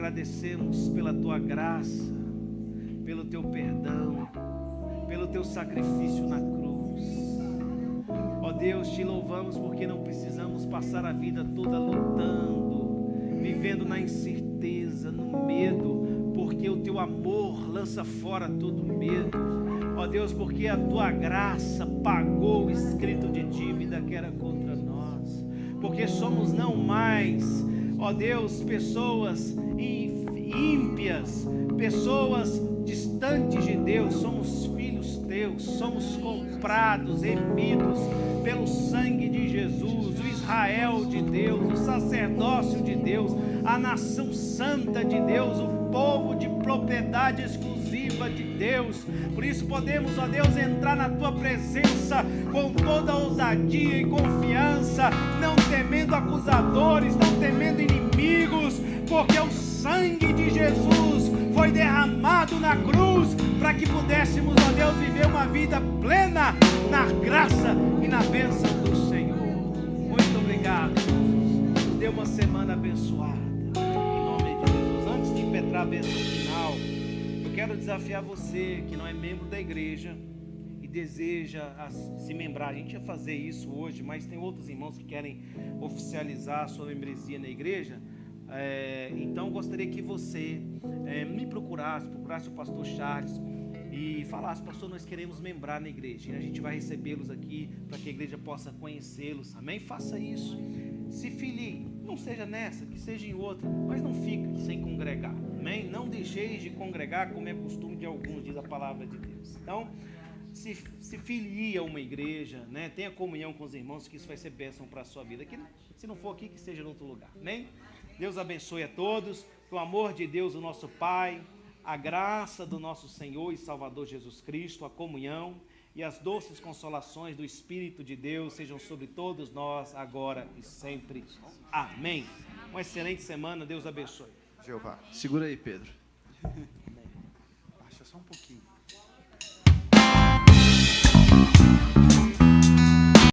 agradecemos pela tua graça, pelo teu perdão, pelo teu sacrifício na cruz. Ó Deus, te louvamos porque não precisamos passar a vida toda lutando, vivendo na incerteza, no medo, porque o teu amor lança fora todo medo. Ó Deus, porque a tua graça pagou o escrito de dívida que era contra nós. Porque somos não mais, ó Deus, pessoas ímpias, pessoas distantes de Deus, somos filhos teus, somos comprados, remidos pelo sangue de Jesus, o Israel de Deus, o sacerdócio de Deus, a nação santa de Deus, o povo de propriedade exclusiva de Deus. Por isso podemos, ó Deus, entrar na tua presença com toda ousadia e confiança, não temendo acusadores, não temendo inimigos, porque o sangue de Jesus foi derramado na cruz para que pudéssemos, ó Deus, viver uma vida plena na graça e na bênção do Senhor. Muito obrigado, Jesus. Nos dê uma semana abençoada, em nome de Jesus. Antes de impetrar a bênção final, eu quero desafiar você que não é membro da igreja e deseja se membrar. A gente ia fazer isso hoje, mas tem outros irmãos que querem oficializar a sua membresia na igreja. Então gostaria que você me procurasse o pastor Charles e falasse: pastor, nós queremos membrar na igreja, e a gente vai recebê-los aqui para que a igreja possa conhecê-los, amém? Faça isso, se filie, não seja nessa, que seja em outra, mas não fique sem congregar, amém? Não deixeis de congregar como é costume de alguns, diz a palavra de Deus. Então se filie a uma igreja, né? Tenha comunhão com os irmãos, que isso vai ser bênção para a sua vida. Que, se não for aqui, que seja em outro lugar, amém? Deus abençoe a todos, que o amor de Deus, o nosso Pai, a graça do nosso Senhor e Salvador Jesus Cristo, a comunhão e as doces consolações do Espírito de Deus sejam sobre todos nós, agora e sempre. Amém. Uma excelente semana, Deus abençoe. Jeová. Segura aí, Pedro. Baixa só um pouquinho.